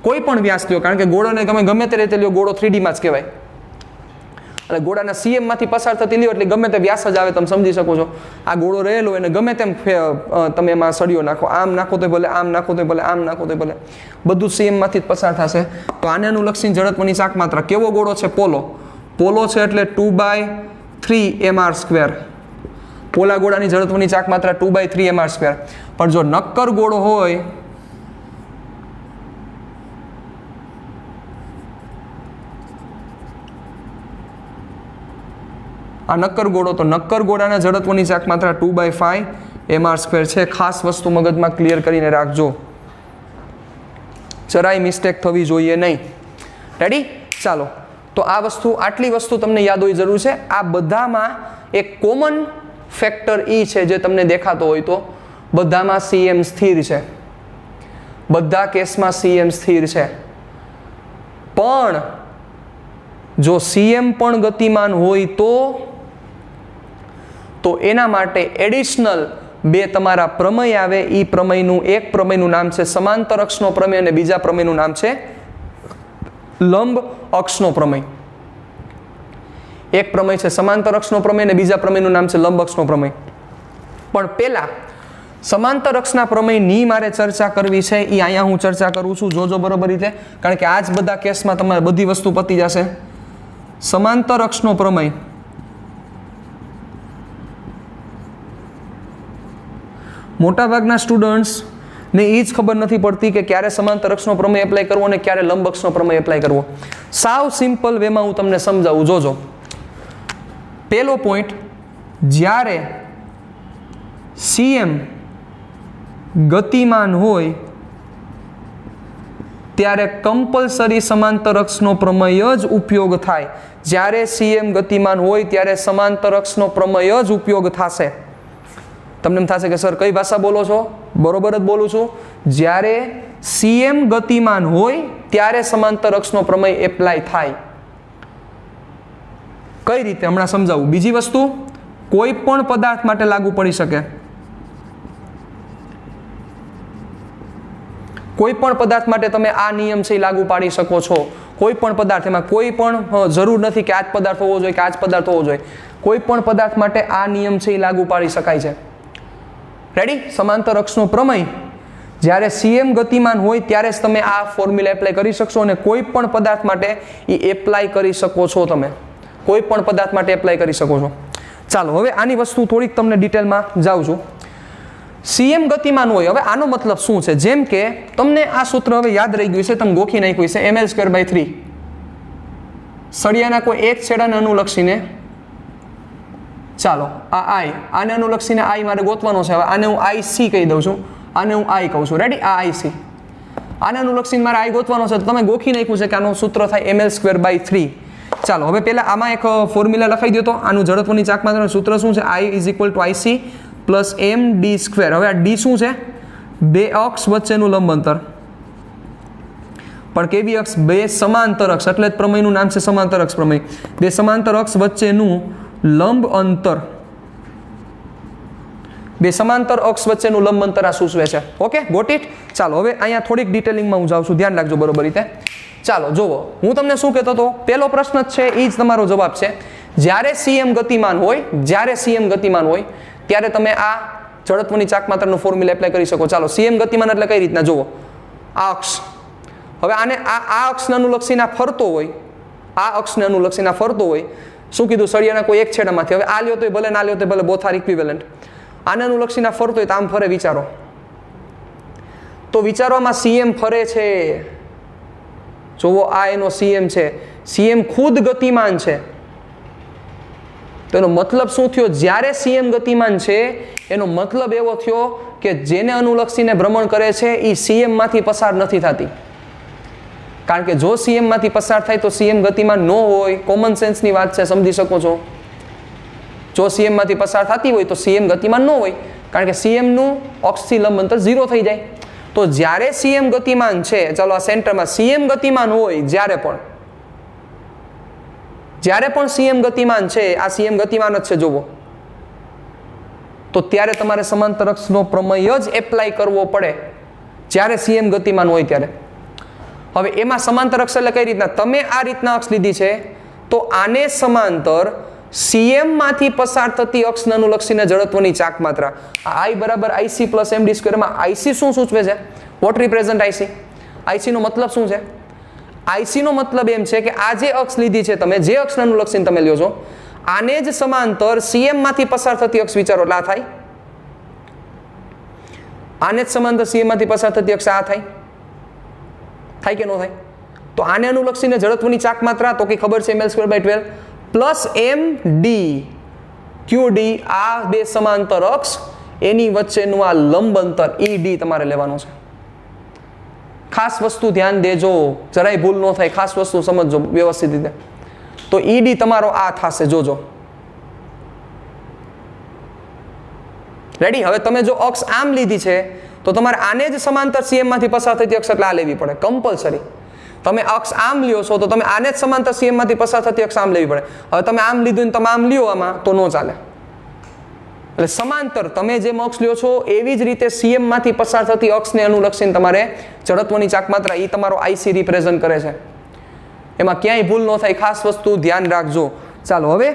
A: કોઈ પણ વ્યાસ લ્યો, કારણ કે ગોળોને તમે ગમે તે રીતે લ્યો, ગોળો 3D માં જ કહેવાય. એટલે ગોળાના સીએમ માંથી પસાર થતી લ્યો એટલે ગમે તે વ્યાસ જ આવે, તમે સમજી શકો છો. આ ગોળો રહેલો એને ગમે તેમ તમે એમાં સળિયો નાખો, આમ નાખો તો ભલે, આમ નાખો તો ભલે, આમ નાખો તો ભલે, બધું સીએમ માંથી જ પસાર થશે. તો આને અનુલક્ષીને જડત્વની ચાક માત્રા કેવો ગોળો છે? પોલો. પોલો છે એટલે 2/3 mr². પોલા ગોળાની જડત્વની ચાક માત્રા 2/3 mr². પણ જો નક્કર ગોળો હોય આ નક્કર ગોળો, તો નક્કર ગોળાના જડત્વની ચાક માત્રા 2/5 mr² છે. ખાસ વસ્તુ મગજમાં ક્લિયર કરીને રાખજો, જરાય મિસ્ટેક થવી જોઈએ નહીં. રેડી? ચાલો. તો આ વસ્તુ, આટલી વસ્તુ તમને યાદ હોવી જરૂર છે. આ બધામાં એક કોમન ફેક્ટર એ છે જે તમને દેખાતો હોય તો બધામાં સીએમ સ્થિર છે. બધા કેસમાં સીએમ સ્થિર છે. પણ જો સીએમ પણ ગતિમાન હોય તો એના માટે એડિશનલ બે તમારા પ્રમેય આવે. એ પ્રમેયનું એક પ્રમેયનું નામ છે સમાંતર અક્ષનો પ્રમેય અને બીજા પ્રમેયનું નામ છે લંબ અક્ષનો પ્રમેય. એક પ્રમેય છે સમાંતર અક્ષનો પ્રમેય અને બીજા પ્રમેયનું નામ છે લંબ અક્ષનો પ્રમેય. પણ પહેલા સમાંતર અક્ષના પ્રમેયની મારે ચર્ચા કરવી છે. એ અહીંયા હું ચર્ચા કરું છું, જોજો બરોબર રીતે, કારણ કે આ જ બધા કેસમાં તમારે બધી વસ્તુ પતી જશે. સમાંતર અક્ષનો પ્રમેય મોટાભાગના સ્ટુડન્ટ્સ ને એ જ ખબર નથી પડતી કે ક્યારે સમાંતર અક્ષનો પ્રમેય એપ્લાય કરવો અને ક્યારે લંબ અક્ષનો પ્રમેય એપ્લાય કરવો. સાવ સિમ્પલ વેમાં હું તમને સમજાવું, જોજો. પહેલો પોઈન્ટ, જ્યારે સીએમ ગતિમાન હોય ત્યારે કમ્પલસરી સમાંતર અક્ષનો પ્રમેય જ ઉપયોગ થાય. જ્યારે સીએમ ગતિમાન હોય ત્યારે સમાંતર અક્ષનો પ્રમેય જ ઉપયોગ થશે. તમને એમ થશે કે સર કઈ ભાષા બોલો છો? બરોબર જ બોલું છું. જ્યારે સીએમ ગતિમાન હોય ત્યારે સમાંતર અક્ષનો પ્રમેય એપ્લાય થાય. કઈ રીતે હમણાં સમજાવું. બીજી વસ્તુ, કોઈ પણ પદાર્થ માટે લાગુ પડી શકે. કોઈ પણ પદાર્થ માટે તમે આ નિયમ છે એ લાગુ પાડી શકો છો. કોઈ પણ પદાર્થ, એમાં કોઈ પણ જરૂર નથી કે આ જ પદાર્થ હોવો જોઈએ કે આ જ પદાર્થ હોવો જોઈએ. કોઈ પણ પદાર્થ માટે આ નિયમ છે એ લાગુ પાડી શકાય છે. રેડી? સમાંતર અક્ષનો પ્રમેય જ્યારે સીએમ ગતિમાન હોય ત્યારે જ તમે આ ફોર્મ્યુલા એપ્લાય કરી શકશો અને કોઈ પણ પદાર્થ માટે એ એપ્લાય કરી શકો છો. તમે કોઈ પણ પદાર્થ માટે એપ્લાય કરી શકો છો. ચાલો હવે આની વસ્તુ થોડીક તમને ડિટેલમાં જાઉં છું. સીએમ ગતિમાન હોય, હવે આનો મતલબ શું છે? જેમ કે તમને આ સૂત્ર હવે યાદ રહી ગયું છે, તમે ગોખી નાખ્યું છે, ml²/3 સળિયાના કોઈ એક છેડાને અનુલક્ષીને, ચાલો આ આઈ, આને અનુલક્ષીને આઈ મારે ગોતવાનો છે. હવે આને હું IC કહી દઉં છું, આને હું આઈ કહું છું. રેડી? આ IC, આને અનુલક્ષીને મારે આઈ ગોતવાનો છે. તો તમે ગોખી નાખ્યું છે કે આનું સૂત્ર થાય ml²/3. ચાલો હવે પહેલા આમાં એક ફોર્મ્યુલા લખાઈ દો. તો આનું જડત્વની ચાક માત્રાનું સૂત્ર શું છે? I = IC plus md². હવે આ ડી શું છે? બે અક્ષ વચ્ચેનું લંબ અંતર. પણ કેવી અક્ષ? બે સમાંતર અક્ષ, એટલે જ પ્રમેયનું નામ છે સમાંતર અક્ષ પ્રમેય. બે સમાંતર અક્ષ વચ્ચેનું લંબ અંતર, બે સમાંતર અક્ષ વચ્ચેનું લંબ અંતર આ સૂચવે છે. Okay, got it? ચાલો હવે અહીંયા થોડીક ડિટેલિંગમાં હું જાઉં છું, ધ્યાન રાખજો બરોબર રીતે. ચાલો જોવો, હું તમને શું કહેતો હતો, પહેલો પ્રશ્ન જ છે એ જ તમારો જવાબ છે. જ્યારે સીએમ ગતિમાન હોય, જ્યારે સીએમ ગતિમાન હોય ત્યારે તમે આ જડત્વની ચાક માત્રાનું ફોર્મ્યુલા એપ્લાય કરી શકો. ચાલો, સીએમ ગતિમાન એટલે કઈ રીતના જોવો, આ અક્ષ, હવે આને આ અક્ષને અનુલક્ષીને ફરતો હોય, આ અક્ષને અનુલક્ષીને ફરતો હોય, શું કીધું? સળિયાના કોઈ એક છેડામાંથી. હવે આ લ્યો તો ભલે, ના લ્યો તો ભલે, બોથ આર ઇક્વિવેલન્ટ. આને અનુલક્ષીને ફરતો હોય તો આમ ફરે. વિચારો તો, વિચારવામાં સીએમ ફરે છે. જોવો, આ એનો સીએમ છે. સીએમ ખુદ ગતિમાન છે. તો એનો મતલબ શું થયો? જ્યારે સીએમ ગતિમાન છે એનો મતલબ એવો થયો કે જેને અનુલક્ષીને ભ્રમણ કરે છે એ સીએમ માંથી પસાર નથી થતી. કારણ કે જો સીએમ માંથી પસાર થાય તો સીએમ ગતિમાન ન હોય. કોમન સેન્સની વાત છે, સમજી શકો છો. જો સીએમ માંથી પસાર થતી હોય તો સીએમ ગતિમાન ન હોય, કારણ કે સીએમ નું અક્ષથી લંબ અંતર 0 થઈ જાય. તો જ્યારે સીએમ ગતિમાન છે, ચાલો આ સેન્ટરમાં સીએમ ગતિમાન હોય, જ્યારે પણ સીએમ ગતિમાન છે, આ સીએમ ગતિમાન જ છે જોવો, તો ત્યારે તમારે સમાંતર અક્ષનો પ્રમેય જ એપ્લાય કરવો પડે જ્યારે સીએમ ગતિમાન હોય ત્યારે. હવે એમાં સમાંતર અક્ષ એટલે કઈ રીતના? તમે આ રીતના અક્ષ લીધી છે તો આને સમાંતર સીએમ માંથી પસાર થતી અક્ષને અનુલક્ષીને જડત્વની ચાક માત્રા I = IC પ્લસ md². માં IC શું સૂચવે છે? What represent IC? IC નો મતલબ શું છે? IC નો મતલબ એમ છે કે આ જે અક્ષ લીધી છે તમે, જે અક્ષને અનુલક્ષીને તમે લ્યો છો, આને જ સમાંતર સીએમ માંથી પસાર થતી અક્ષ વિચારો એટલે આ થાય. આને જ સમાંતર સીએમ માંથી પસાર થતી અક્ષ આ થાય. થાય કે ન થાય? તો આને અનુલક્ષીને જડત્વની ચાક માત્રા તો કે ખબર છે ml²/12 પ્લસ md QD. આ બે સમાંતર અક્ષ એની વચ્ચેનું આ લંબ અંતર ED તમારે લેવાનું છે. ખાસ વસ્તુ ધ્યાન દેજો, જરાય ભૂલ ન થાય, ખાસ વસ્તુ સમજજો વ્યવસ્થિત રીતે. તો ED તમારો આ થશે, જોજો. રેડી? હવે તમે જો અક્ષ આમ લીધી છે તો તમારે આને જ સમાંતર સીએમ માંથી પસાર થતી અક્ષ એટલે આ લેવી પડે, કમ્પલસરી. તમે અક્ષ આમ લ્યો છો તો તમે આને જ સમાંતર સીએમ માંથી પસાર થતી અક્ષ આમ લેવી પડે. હવે તમે આમ લીધું ને તમે આમ લ્યો આમાં તો ન ચાલે. એટલે સમાંતર તમે જેમ અક્ષ લ્યો છો એવી જ રીતે સીએમ માંથી પસાર થતી અક્ષને અનુલક્ષીને તમારે જડત્વની ચાક માત્રા એ તમારો IC રિપ્રેઝન્ટ કરે છે. એમાં ક્યાંય ભૂલ ન થાય, ખાસ વસ્તુ ધ્યાન રાખજો. ચાલો હવે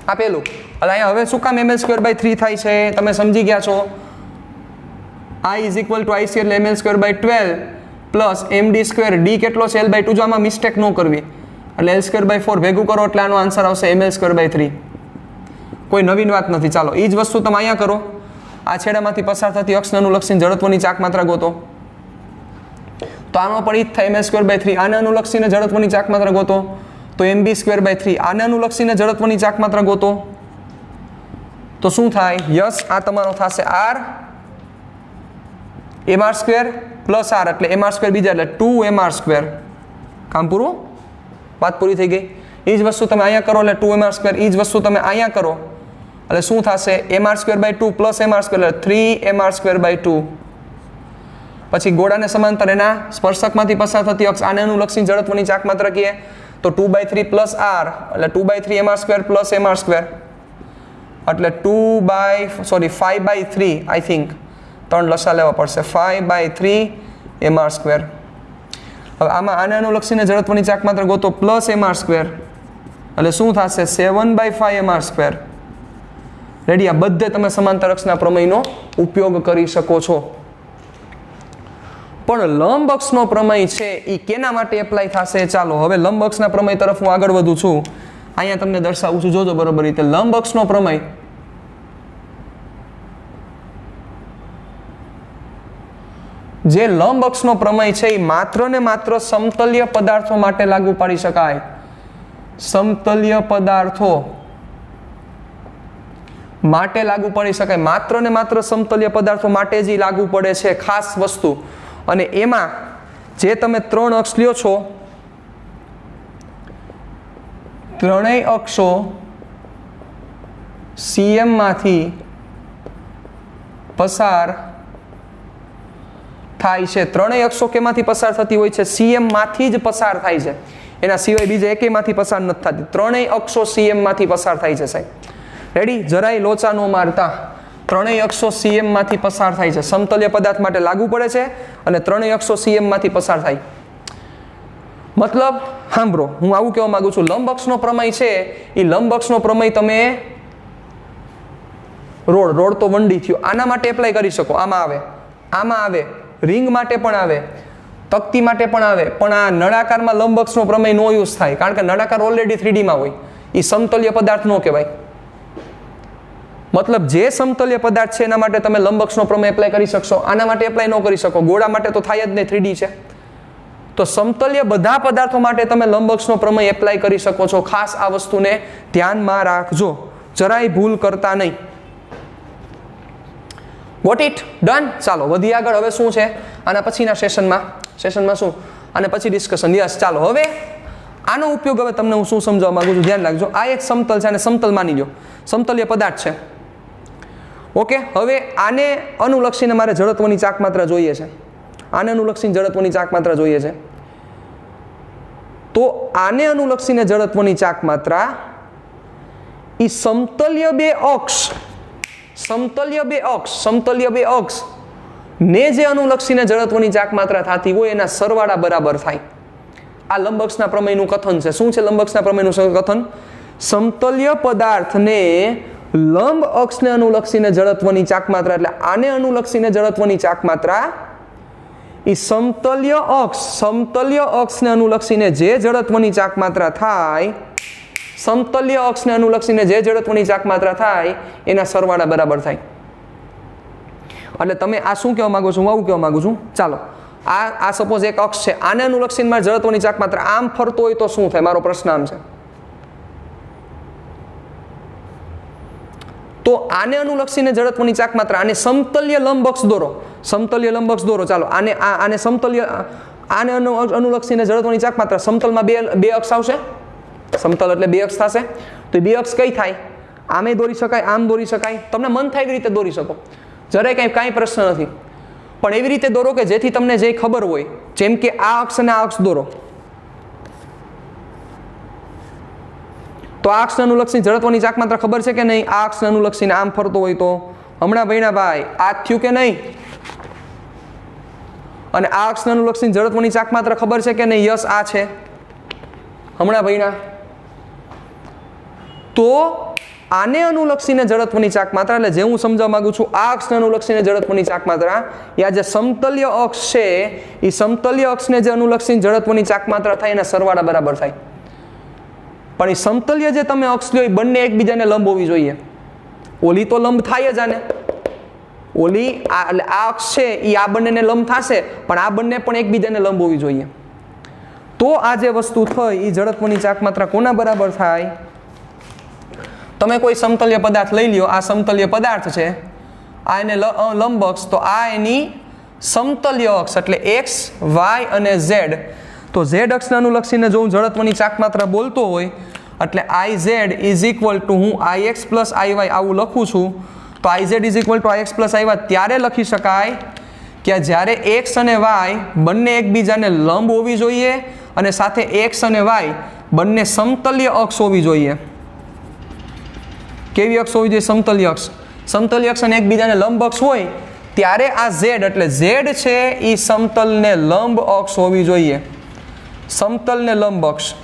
A: આ પેલું, એટલે અહીંયા હવે શું કામ ml²/3 થાય છે તમે સમજી ગયા છો. I = IC એટલે ml²/12 પ્લસ md². d કેટલો છે? L/2. જો આમાં મિસ્ટેક ન કરવી, એટલે L²/4 ભેગું કરો એટલે આનો આન્સર આવશે ml²/3. કોઈ નવીન વાત નથી. ચાલો એ જ વસ્તુ તમે અહીંયા કરો. આ છેડામાંથી પસાર થતી અક્ષને અનુલક્ષીને જડત્વની ચાક માત્રા ગોતો. તો આનો પણ એ જ થાય ml²/3. આને અનુલક્ષીને જડત્વની ચાક માત્રા ગોતો તો mb²/3. આને અનુલક્ષીને જડત્વની ચાક માત્રા ગોતો તો શું થાય? યસ, આ તમારો થશે r mr² પ્લસ r, એટલે mr² બીજા એટલે 2mr². કામ પૂરું? વાત પૂરી થઈ ગઈ. એ જ વસ્તુ તમે અહીંયા કરો એટલે 2mr². એ જ વસ્તુ તમે અહીંયા કરો એટલે શું થશે? mr²/2 પ્લસ mr² એટલે 3mr²/2. પછી ગોળાને સમાંતર એના સ્પર્શકમાંથી પસાર થતી અક્ષ આને અનુલક્ષી જડત્વની ચાક માત્રા કહીએ તો 2/3 પ્લસ r એટલે 2/3 mr² પ્લસ mr², એટલે 5/3 આઈ થિંક 3 લસા લેવા પડશે 5/3 mr². હવે આમાં આને અનુલક્ષીને જડત્વની ચાક માત્રા ગોતો પ્લસ mr², એટલે શું થશે 7/5 mr². રેડી? આ બધે તમે સમાંતર અક્ષના પ્રમેયનો ઉપયોગ કરી શકો છો. પણ લંબ અક્ષનો પ્રમેય છે એ કેના માટે એપ્લાય થશે? ચાલો હવે લંબ અક્ષના પ્રમેય તરફ હું આગળ વધું છું. અહીંયા તમને દર્શાવું છું, જોજો બરોબર રીતે. લંબ અક્ષનો પ્રમેય જે લંબ અક્ષનો પ્રમેય છે એ માત્ર ને માત્ર સમતલ્ય પદાર્થો માટે લાગુ પાડી શકાય. સમતલ્ય પદાર્થો માટે લાગુ પડી શકાય. માત્ર ને માત્ર સમતલ્ય પદાર્થો માટે જ લાગુ પડે છે, ખાસ વસ્તુ. અને એમાં જે તમે 3 અક્ષ લ્યો છો, ત્રણેય અક્ષો CM માંથી પસાર થાય છે. ત્રણેય અક્ષો કેમાંથી પસાર થતી હોય છે? CM માંથી જ પસાર થાય છે. એના સિવાય બીજા એકેયમાંથી પસાર નથી થતી. ત્રણેય અક્ષો CM માંથી પસાર થાય છે સાહેબ. રેડી? જરાય લોચા ન મારતા. ત્રણેય અક્ષો CM માંથી પસાર થાય છે. સમતલ્ય પદાર્થ માટે લાગુ પડે છે અને ત્રણેય અક્ષો CM માંથી પસાર થાય. મતલબ સાંભળો, હું આવું કહેવા માંગુ છું, લંબ અક્ષનો પ્રમેય છે એ લંબ અક્ષનો પ્રમેય તમે રોડ તો વંડી થયો, આના માટે એપ્લાય કરી શકો. આમાં આવે, આમાં આવે, રિંગ માટે પણ આવે, તકતી માટે પણ આવે. પણ આ નળાકારમાં લંબ અક્ષનો પ્રમેય નો યુઝ થાય, કારણ કે નળાકાર ઓલરેડી 3D માં હોય. એ સમતલ્ય પદાર્થ નો કહેવાય. મતલબ જે સમતલ્ય પદાર્થ છે એના માટે તમે લંબ અક્ષનો પ્રમેય એપ્લાય કરી શકશો, આના માટે એપ્લાય ન કરી શકો. ગોળા માટે તો થાય જ નહીં, 3D છે. તો સમતલ્ય બધા પદાર્થો માટે તમે લંબ અક્ષનો પ્રમેય એપ્લાય કરી શકો છો. ખાસ આ વસ્તુને ધ્યાનમાં રાખજો, જરાય ભૂલ કરતા નહીં. Got it? ડન? ચાલો વધીએ આગળ. હવે શું છે આના પછીના સેશનમાં શું આને પછી ડિસ્કશન. યસ, ચાલો હવે આનો ઉપયોગ હવે તમને હું શું સમજાવવા માંગુ છું, ધ્યાન રાખજો. આ એક સમતલ છે અને સમતલ માની લો, સમતલ્ય પદાર્થ છે. ઓકે, હવે આને અનુલક્ષીને મારે જડત્વની ચાક માત્રા જોઈએ છે. આને અનુલક્ષીને જડત્વની ચાક માત્રા જોઈએ છે. તો આને અનુલક્ષીને જડત્વની ચાક માત્રા ઈ સમતલ્ય બે અક્ષ ને જે અનુલક્ષીને જડત્વની ચાક માત્રા થતી હોય એના સરવાળા બરાબર થાય. આ લંબ અક્ષના પ્રમેયનું કથન છે. શું છે લંબ અક્ષના પ્રમેયનું કથન? સમતલ્ય પદાર્થને લંબ અક્ષને અનુલક્ષીને જડત્વની ચાક માત્રા, એટલે આને અનુલક્ષીને જડત્વની ચાક માત્રા એ સમતલ્ય અક્ષને અનુલક્ષીને જે જડત્વની ચાક માત્રા થાય, સમતલ્ય અક્ષને અનુલક્ષીને જે જડત્વની ચાક માત્રા થાય એના સરવાળા બરાબર થાય. એટલે તમે આ શું કહેવા માંગો છો? હું આવું કહેવા માંગુ છું. ચાલો આ સપોઝ એક અક્ષ છે, આને અનુલક્ષીને મારે જડત્વની ચાક માત્રા આમ ફરતો હોય તો શું થાય? મારો પ્રશ્ન આમ છે. તો આને અનુલક્ષીને જડત્વની ચાક માત્રા, આને સમતલ્ય લંબ અક્ષ દોરો. ચાલો આને સમતલ્ય, આને અનુલક્ષીને જડત્વની ચાક માત્રા, સમતલમાં બે અક્ષ આવશે. સમતલ એટલે બે અક્ષ થશે. તો બે અક્ષ કઈ થાય? આમે દોરી શકાય, આમ દોરી શકાય. તમને મન થાય એવી રીતે દોરી શકો, જરાય કાંઈ પ્રશ્ન નથી. પણ એવી રીતે દોરો કે જેથી તમને જે ખબર હોય. જેમ કે આ અક્ષ અને આ અક્ષ દોરો, તો આ અક્ષને અનુલક્ષીને જડત્વની ચાક માત્રા ખબર છે કે નહીં? આ અક્ષને અનુલક્ષીને આમ ફરતો હોય તો હમણાં ભણ્યા ભાઈ આ થયું કે નહીં? અને આ અક્ષને અનુલક્ષીને જડત્વની ચાક માત્રા ખબર છે કે નહીં? યસ, આ છે. હમણાં ભણ્યા. તો આને અનુલક્ષીને જડત્વની ચાક માત્રા, એટલે જે હું સમજાવવા માંગુ છું, આ અક્ષને અનુલક્ષીને જડત્વની ચાક માત્રા, યા જે સમતલ્ય અક્ષ છે એ સમતલ્ય અક્ષને જે અનુલક્ષીને જડત્વની ચાક માત્રા થાય એના સરવાળા બરાબર થાય. પણ એ સમતલ્ય જે તમે અક્ષ લ્યો એ બંને એકબીજાને લંબ હોવી જોઈએ. ઓલી તો લંબ થાય જ આને, ઓલી એટલે આ અક્ષ છે એ આ બંનેને લંબ થશે, પણ આ બંને પણ એકબીજાને લંબ હોવી જોઈએ. તો આ જે વસ્તુ થઈ એ જડત્વની ચાક માત્રા કોના બરાબર થાય? તમે કોઈ સમતલ્ય પદાર્થ લઈ લ્યો, આ સમતલ્ય પદાર્થ છે, આ એને લંબ અક્ષ, તો આ એની સમતલ્ય અક્ષ એટલે x, y અને z. તો z અક્ષને અનુલક્ષીને જો હું જડત્વની ચાક માત્રા બોલતો હોય, એટલે Iz ઇઝ ઇક્વલ ટુ હું Ix પ્લસ Iy આવું લખું છું. તો Iz is equal two Ix plus Iy ત્યારે લખી શકાય કે જ્યારે એક્સ અને વાય બંને એકબીજાને લંબ હોવી જોઈએ અને સાથે એક્સ અને વાય બંને સમતલ્ય અક્ષ હોવી જોઈએ. કેવી અક્ષ હોવી જોઈએ? સમતલ્ય અક્ષ. સમતલ્ય અક્ષ અને એકબીજાને લંબ અક્ષ હોય ત્યારે આ ઝેડ એટલે ઝેડ છે એ સમતલને લંબ અક્ષ હોવી જોઈએ. સમતલને લંબ અક્ષ.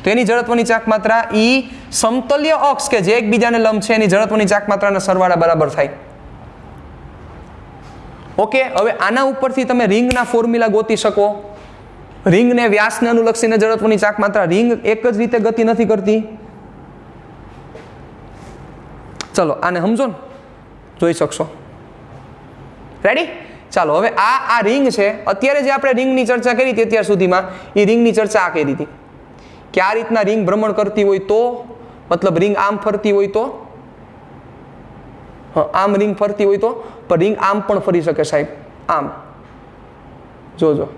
A: તો એની જડત્વની ચાક માત્રા ઈ સમતલ્ય અક્ષ કે જે એકબીજાને લંબ છે એની જડત્વની ચાક માત્રાના સરવાળા બરાબર થાય. ઓકે, હવે આના ઉપરથી તમે રિંગના ફોર્મ્યુલા ગોતી શકો. રિંગને વ્યાસને અનુલક્ષીને જડત્વની ચાક માત્રા. રિંગ એક જ રીતે ગતિ નથી કરતી. ચલો આને સમજો ને, જોઈ શકશો. રેડી? ચાલો હવે આ રિંગ છે. અત્યારે જે આપણે રિંગની ચર્ચા કરી હતી અત્યાર સુધીમાં એ રિંગની ચર્ચા આ કરી હતી કે આ રીતના રિંગ ભ્રમણ કરતી હોય તો, મતલબ રિંગ આમ ફરતી હોય તો, આમ રિંગ ફરતી હોય તો, પણ રિંગ આમ પણ ફરી શકે સાહેબ. આમ જોજો,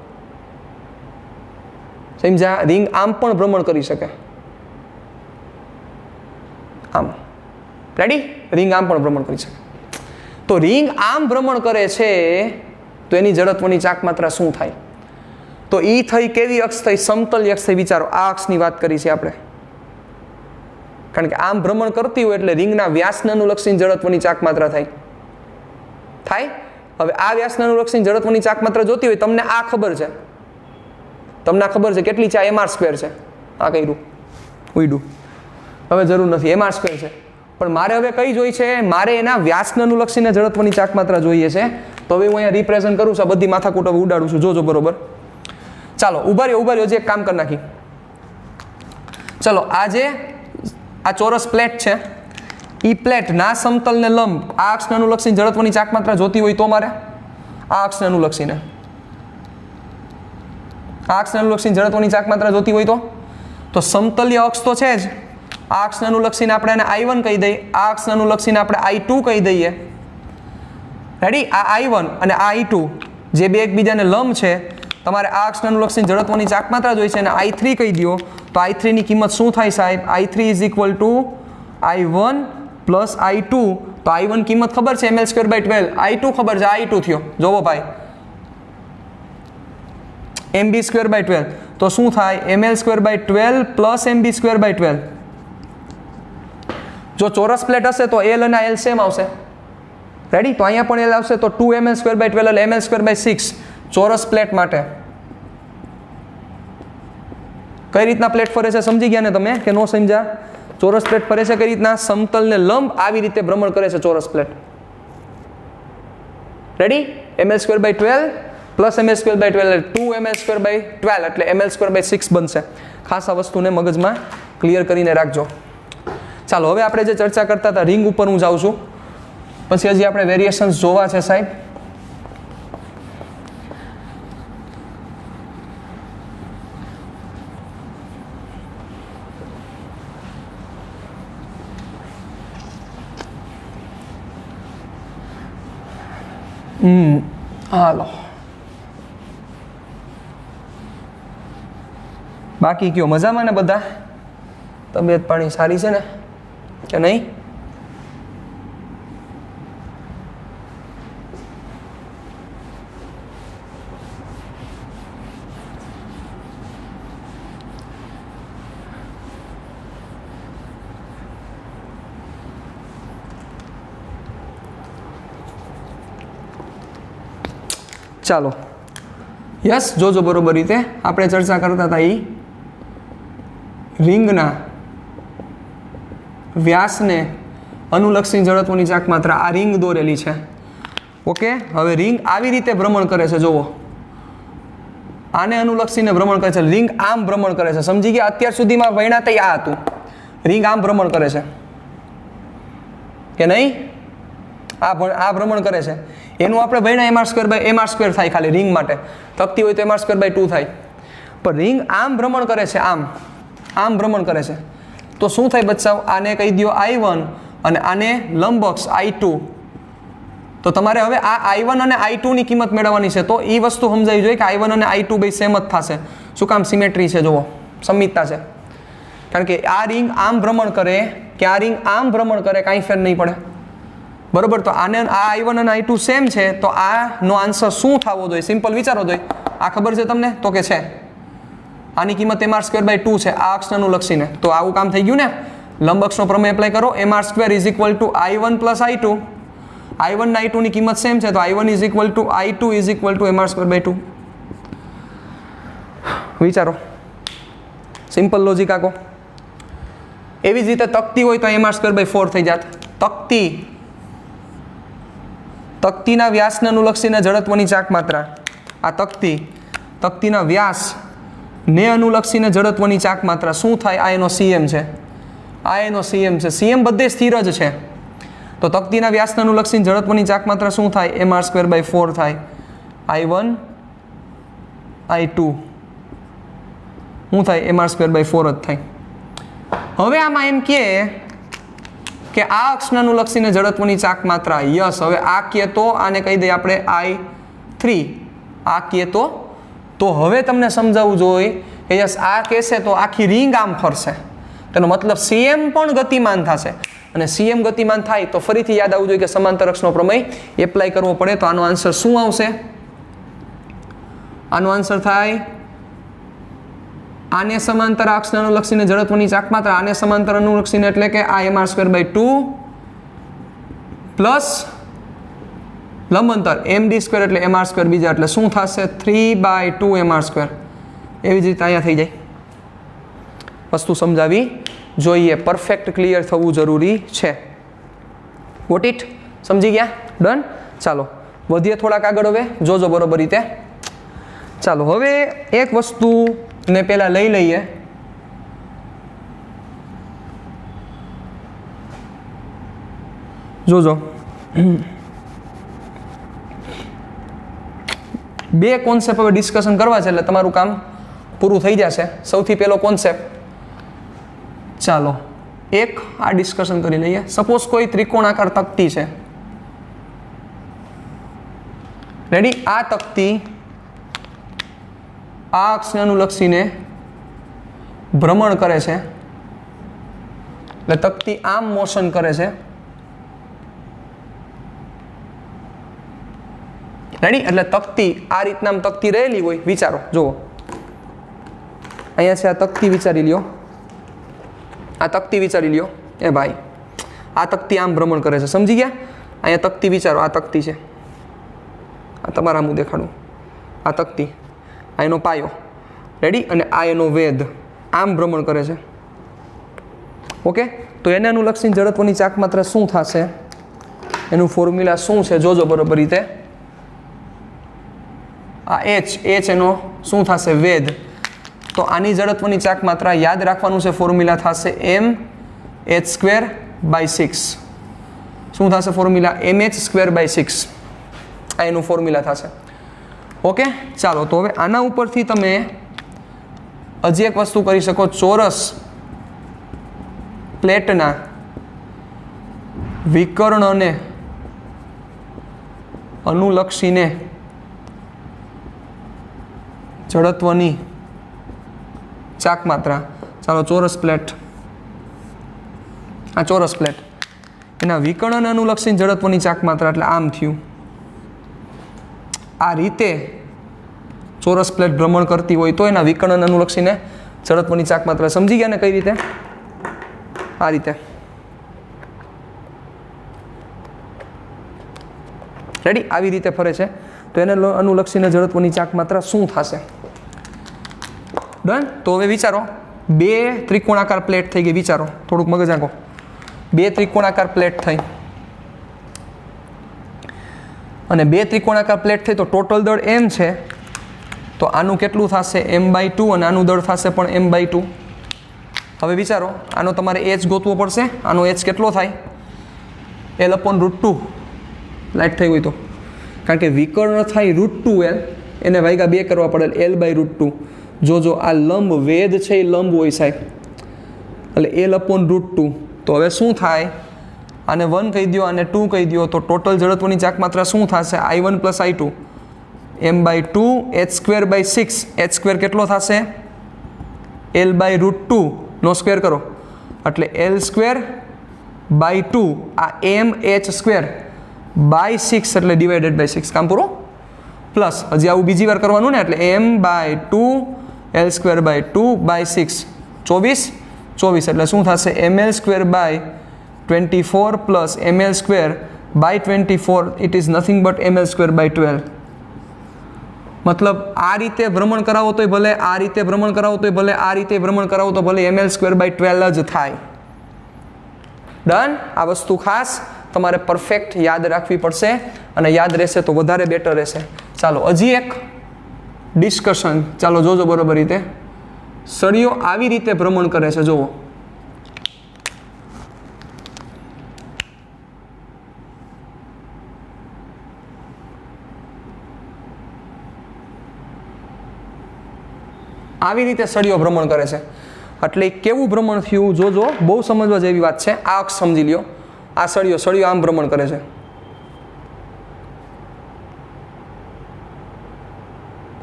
A: સમજ્યા? રિંગ આમ પણ ભ્રમણ કરી શકે. આમ. રેડી? રિંગ આમ પણ ભ્રમણ કરી શકે. તો રિંગ આમ ભ્રમણ કરે છે તો એની જડત્વની ચાક માત્રા શું થાય? તો ઈ થઈ કેવી અક્ષ થઈ? સમતલ અક્ષ થઈ. વિચારો, આ અક્ષની વાત કરી છે આપણે. કારણ કે આમ ભ્રમણ કરતી હોય એટલે રિંગના વ્યાસને અનુલક્ષીને જડત્વની ચાક માત્રા થાય. હવે આ વ્યાસને અનુલક્ષીને જડત્વની ચાક માત્રા જોતી હોય, તમને આ ખબર છે. તમને આ ખબર છે કેટલી છે? mr² છે. આ કર્યું ઉઈડું, હવે જરૂર નથી. mr² છે. પણ મારે હવે કઈ જોઈ છે? મારે એના વ્યાસને અનુલક્ષીને જડત્વની ચાક માત્રા જોઈએ છે. તો હવે હું અહીંયા રિપ્રેઝન્ટ કરું છું. આ બધી માથાકૂટ હવે ઉડાડું છું. જોજો બરોબર. ચાલો ઉભા રહ્યો. જે એક કામ કરી નાખી. ચલો આ ચોરસ પ્લેટ છે. ઈ પ્લેટ ના સમતલને લંબ આ અક્ષને અનુલક્ષીને જડત્વની ચાક માત્રા જોતી હોય તો મારે આ અક્ષને અનુલક્ષીને જડત્વની ચાક માત્રા જોતી હોય તો સમતલ્ય અક્ષ તો છે જ. આ અક્ષને અનુલક્ષીને આપણે એને I1 કહી દઈએ. આ અક્ષને અનુલક્ષીને આપણે I2 કહી દઈએ. રેડી? આ I1 અને આ I2 જે બે એકબીજાને લંબ છે, તમારે આ અક્ષને અનુલક્ષીને જડત્વની ચાક માત્રા જોઈ છે અને I3 કહી દો. તો I3 ની કિંમત શું થાય સાહેબ? I3 is equal two I1 plus I2. તો I1 કિંમત ખબર છે ml²/12. I2 ખબર છે, I2 થયો. જોવો ભાઈ, mb²/12. તો શું થાય? ml²/12 plus mb²/12. જો ચોરસ પ્લેટ હશે તો L અને L સેમ આવશે. રેડી? તો અહીંયા પણ L આવશે. તો 2ml²/12 એટલે ml²/6 ચોરસ પ્લેટ માટે. કઈ રીતના પ્લેટ ફરે છે સમજી ગયા ને તમે કે નો સમજ્યા? ચોરસ પ્લેટ ફરે છે કઈ રીતના? સમતલને લંબ આવી રીતે ભ્રમણ કરે છે ચોરસ plate. Ready? ml²/12 plus ml²/12 એટલે 2ml²/12 એટલે ml²/6 બનશે. ખાસ આ વસ્તુને મગજમાં ક્લિયર કરીને રાખજો. ચાલો હવે આપણે જે ચર્ચા કરતા હતા રિંગ ઉપર હું જાઉં છું. પછી હજી આપણે વેરિએશન્સ જોવા છે સાહેબ. હાલો, બાકી કયો મજામાં ને બધા? તબિયત પાણી સારી છે ને કે નહીં? ચાલો યસ, જોજો બરોબર રીતે આપણે ચર્ચા કરતા હતા એ રિંગના વ્યાસને અનુલક્ષી જડત્વની ચાક માત્રા. આ રિંગ દોરેલી છે. ઓકે, હવે રિંગ આવી રીતે ભ્રમણ કરે છે. જોવો, આને અનુલક્ષીને ભ્રમણ કરે છે. રિંગ આમ ભ્રમણ કરે છે. સમજી ગયા? અત્યાર સુધીમાં ભણ્યા તઈ આ હતું. રિંગ આમ ભ્રમણ કરે છે કે નહીં? આ ભ્રમણ કરે છે. એનું આપણે ભણ્યા mr² થાય ખાલી રિંગ માટે. તકતી હોય તો mr²/2 થાય. પણ રિંગ આમ ભ્રમણ કરે છે. આમ ભ્રમણ કરે છે. તો શું થાય બચ્ચાઓ? આને કહી દો I1 અને આને લંબઅક્ષ I2. તો તમારે હવે આ I1 અને I2 ની કિંમત મેળવવાની છે. તો એ વસ્તુ સમજાવી જોઈએ કે I1 અને I2 બે સેમ જ થશે. શું કામ? સિમેટ્રી છે. જુઓ, સમિતતા છે. કારણ કે આ રિંગ આમ ભ્રમણ કરે કે આ રિંગ આમ ભ્રમણ કરે કાંઈ ફેર નહીં પડે. બરોબર. તો આને આ I1 અને I2 સેમ છે, તો આનો આન્સર શું થવો જોઈએ? સિમ્પલ વિચારો જોઈએ. આ ખબર છે તમને? તો કે છે આની કિંમત mr²/2 છે આ અક્ષને અનુલક્ષીને. તો આવું કામ થઈ ગયું ને. લંબ અક્ષનો પ્રમેય એપ્લાય કરો. mr² = I1 + I2. I1 ને I2 ની કિંમત સેમ છે, તો I1 = I2 = mr²/2. વિચારો. સિમ્પલ લોજિક આખો. એવી જ રીતે તકતી હોય તો mr²/4 થઈ જાત. તકતીના વ્યાસને અનુલક્ષીને જડત્વની ચાક માત્રા. આ તકતીના વ્યાસને અનુલક્ષીને જડત્વની ચાક માત્રા શું થાય? આ એનો CM છે. CM બધે સ્થિર જ છે. તો તકતીના વ્યાસને અનુલક્ષીને જડત્વની ચાક માત્રા શું થાય? mr²/4 થાય. I1 I2 શું થાય? mr²/4 જ થાય. હવે આમાં એમ કે આ અક્ષને અનુલક્ષીને જડત્વની ચાક માત્રા. યસ. હવે આ કહે તો આને કહી દઈએ આપણે I3. આ કહે તો હવે તમને સમજાવવું જોઈએ કે યસ આ કહેશે તો આખી રિંગ આમ ફરશે. તેનો મતલબ CM પણ ગતિમાન થશે. અને CM ગતિમાન થાય તો ફરીથી યાદ આવવું જોઈએ કે સમાંતર અક્ષનો પ્રમેય એપ્લાય કરવો પડે. તો આનો આન્સર શું આવશે? આનો આન્સર થાય આને સમાંતર અક્ષને અનુલક્ષીને જડત્વની ચાક માત્રા. આને સમાંતર અનુલક્ષીને એટલે કે આ mr²/2 પ્લસ લંબાંતર md² એટલે mr² બીજા એટલે શું થશે? 3/2 mr². એવી જ રીતે અહીંયા થઈ જાય. વસ્તુ સમજાવી જોઈએ. પરફેક્ટ ક્લિયર થવું જરૂરી છે. Got it? સમજી ગયા? ડન. ચાલો વધીએ થોડાક આગળ. હવે જોજો બરોબર રીતે. ચાલો હવે એક વસ્તુને પહેલા લઈ લઈએ. જોજો બે કોન્સેપ્ટ હવે ડિસ્કશન કરવા છે એટલે તમારું કામ પૂરું થઈ જશે. સૌથી પહેલો કોન્સેપ્ટ, ચાલો એક આ ડિસ્કશન કરી લઈએ. સપોઝ કોઈ ત્રિકોણાકાર તકતી છે. રેડી? આ તકતી આ અક્ષને અનુલક્ષીને ભ્રમણ કરે છે. એટલે તકતી આમ મોશન કરે છે. રેડી? એટલે તકતી આ રીતના તકતી રહેલી હોય. વિચારો, જુઓ અહીંયા છે આ તકતી. વિચારી લ્યો, આ તકતી વિચારી લ્યો. એ ભાઈ આ તકતી આમ ભ્રમણ કરે છે. સમજી ગયા? અહીંયા તકતી વિચારો. આ તકતી છે. આ તમારા હું દેખાડું. આ તકતી, આ એનો પાયો. રેડી? અને આ એનો વેધ આમ ભ્રમણ કરે છે. ઓકે? તો એને અનુલક્ષીને જડત્વની ચાક માત્રા શું થશે? એનું ફોર્મ્યુલા શું છે? જોજો બરોબર રીતે. આ H એનો શું થશે? વેધ. તો આની જડત્વની ચાક માત્રા યાદ રાખવાનું છે. ફોર્મ્યુલા થશે mh²/6. શું થશે ફોર્મ્યુલા? mh²/6. આ એનું ફોર્મ્યુલા થશે. ઓકે? ચાલો તો હવે આના ઉપરથી તમે હજી એક વસ્તુ કરી શકો. ચોરસ પ્લેટના વિકર્ણને અનુલક્ષીને જડત્વની ચાક માત્રા. ચાલો ચોરસ પ્લેટ, આ ચોરસ પ્લેટ, એના વિકર્ણને અનુલક્ષીને જડત્વની ચાક માત્રા એટલે આમ થયું. આ રીતે ચોરસ પ્લેટ ભ્રમણ કરતી હોય તો એના વિકર્ણને અનુલક્ષીને જડત્વની ચાક માત્રા. સમજી ગયા ને કઈ રીતે? આ રીતે. રેડી? આવી રીતે ફરે છે તો એને અનુલક્ષીને જડત્વની ચાક માત્રા શું થશે? ડન. તો હવે વિચારો, બે ત્રિકોણાકાર પ્લેટ થઈ ગઈ. વિચારો, થોડુંક મગજ આંકો. બે ત્રિકોણાકાર પ્લેટ થઈ અને બે ત્રિકોણાકાર પ્લેટ થઈ તો ટોટલ દળ m છે. તો આનું કેટલું થશે? m/2 અને આનું દળ થશે પણ m/2. હવે વિચારો, આનો તમારે h ગોતવો પડશે. આનો h કેટલો થાય? L/√2 લાઈટ થઈ હોય તો, કારણ કે વિકર્ણ થાય √2l, એને વાગ્યા 2 કરવા પડે L/√2. જો આ લંબ વેધ છે એ લંબ હોય સાહેબ, એટલે L/√2. તો હવે શું થાય? આને 1 કહી દો, આને 2 કહી દો, તો ટોટલ જડત્વની ચાક માત્રા શું થશે? I1 + I2 m/2 h²/6. h² કેટલો થશે? L/√2 નો સ્ક્વેર કરો એટલે L² બાય 2 આ mh² એટલે ડિવાઇડેડ બાય 6 કામ પૂરું પ્લસ હજી આવું બીજી વાર કરવાનું ને એટલે m/2 L²/2/6 24 એટલે શું થશે ml²/24 plus ml²/24 it is nothing but ml²/12 મતલબ આ રીતે ભ્રમણ કરાવો તોય ભલે આ રીતે ભ્રમણ કરાવો તોય ભલે આ રીતે ભ્રમણ કરાવો તો ભલે ml²/12 જ થાય ડન આ વસ્તુ ખાસ તમારે પરફેક્ટ યાદ રાખવી પડશે અને યાદ રહેશે તો વધારે બેટર રહેશે ચાલો હજી એક ડિસ્કશન ચાલો જોજો બરોબર રીતે સળિયો આવી રીતે ભ્રમણ કરે છે જુઓ આવી રીતે સળિયો ભ્રમણ કરે છે એટલે કેવું ભ્રમણ થયું જોજો બહુ સમજવા જેવી વાત છે આ અક્ષ સમજી લ્યો આ સળિયો આમ ભ્રમણ કરે છે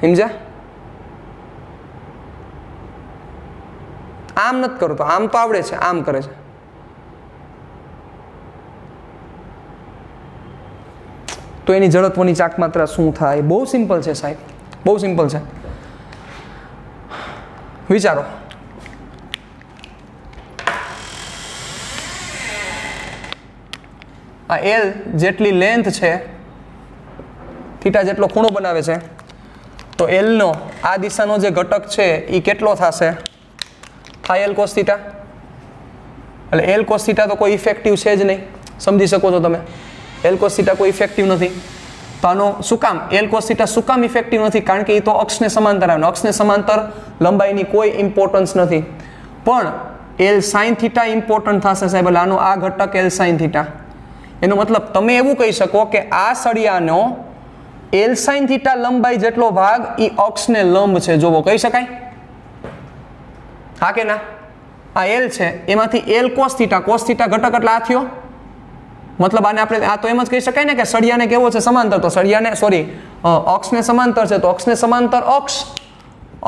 A: સમજ્યા આમ નથી કરતો આમ તો આવડે છે આમ કરે છે તો એની જડત્વની ચાક માત્રા શું થાય બહુ સિમ્પલ છે સાહેબ બહુ સિમ્પલ છે વિચારો આ એલ જેટલી લેન્થ છે થીટા જેટલો ખૂણો બનાવે છે તો એલનો આ દિશાનો જે ઘટક છે એ કેટલો થશે થાય એલ કોસ થીટા એટલે એલ કોસ થીટા તો કોઈ ઇફેક્ટિવ છે જ નહીં સમજી શકો છો તમે એલ કોસ થીટા કોઈ ઇફેક્ટિવ નથી તો આનો શું કામ એલ કોસ થીટા શું કામ ઇફેક્ટિવ નથી કારણ કે એ તો અક્ષને સમાંતર આવે અક્ષને સમાંતર લંબાઈની કોઈ ઇમ્પોર્ટન્સ નથી પણ એલ સાઇન થીટા ઇમ્પોર્ટન્ટ થશે સાહેબ એટલે આનો આ ઘટક એલ સાઇન થીટા એનો મતલબ તમે એવું કહી શકો કે આ સળિયાનો એલ સાઇન થીટા લંબાઈ જેટલો ભાગ એ અક્ષને લંબ છે જોવો કહી શકાય હા કે ના આ એલ છે એમાંથી એલ કોસ થીટા ઘટક એટલે આ થયો મતલબ આને આપણે આ તો એમ જ કહી શકાય ને કે સળિયાને કેવો છે સમાંતર તો સળિયાને અક્ષને સમાંતર છે તો અક્ષને સમાંતર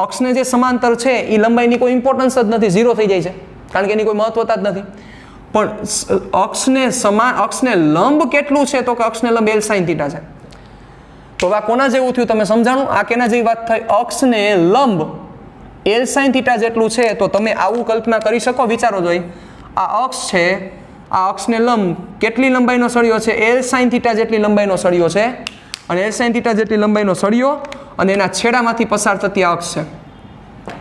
A: અક્ષને જે સમાંતર છે એ લંબાઈની કોઈ ઇમ્પોર્ટન્સ જ નથી ઝીરો થઈ જાય છે કારણ કે એની કોઈ મહત્વતા જ નથી પણ અક્ષને લંબ કેટલું છે તો કે અક્ષને લંબ એલ સાઇન થીટા છે તો આ કોના જેવું થયું તમે સમજાણું આ કેના જેવી વાત થઈ અક્ષને લંબ એલ સાઇન થીટા જેટલું છે તો તમે આવું કલ્પના કરી શકો વિચારો જોઈ આ અક્ષ છે આ અક્ષને લંબ કેટલી લંબાઈનો સળિયો છે એલ સાઇન થીટા જેટલી લંબાઈનો સળિયો છે અને એલ સાઇન થીટા જેટલી લંબાઈનો સળિયો અને એના છેડામાંથી પસાર થતી આ અક્ષ છે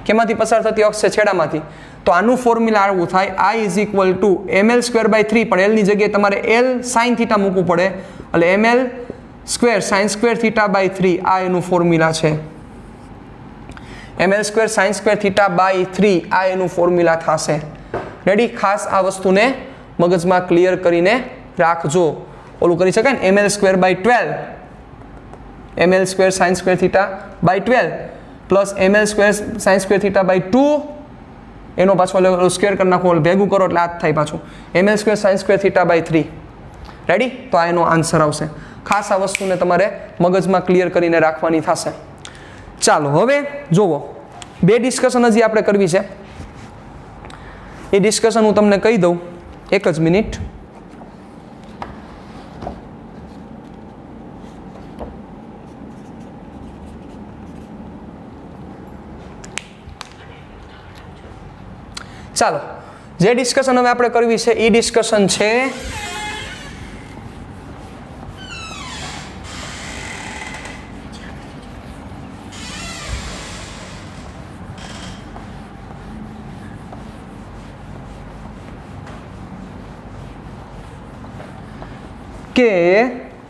A: કેમાંથી પસાર થતી અક્ષ છે છેડામાંથી તો આનું ફોર્મ્યુલા આવું થાય I = ml²/3 પણ એલની જગ્યાએ તમારે એલ સાઇન થીટા મૂકવું પડે એટલે ml² sin² θ/3 આ એનું ફોર્મ્યુલા છે ml² sin² θ/3 આ એનું ફોર્મ્યુલા થશે રેડી ખાસ આ વસ્તુને મગજમાં ક્લિયર કરીને રાખજો ઓલું કરી શકાય ને ml²/12 ml² sin² θ/12 plus ml² sin² θ/2 એનો પાછો સ્ક્વેર કરી નાખો ભેગું કરો એટલે આ જ થાય પાછું ml² sin² θ/3 રેડી તો આ એનો આન્સર આવશે ખાસ આ વસ્તુને તમારે મગજમાં ક્લિયર કરીને રાખવાની થશે ચાલો હવે જોવો બે ડિસ્કશન હજી આપણે કરવી છે એ ડિસ્કશન હું તમને કહી દઉં એક જ મિનિટ ચાલો જે ડિસ્કશન હવે આપણે કરવી છે એ ડિસ્કશન છે કે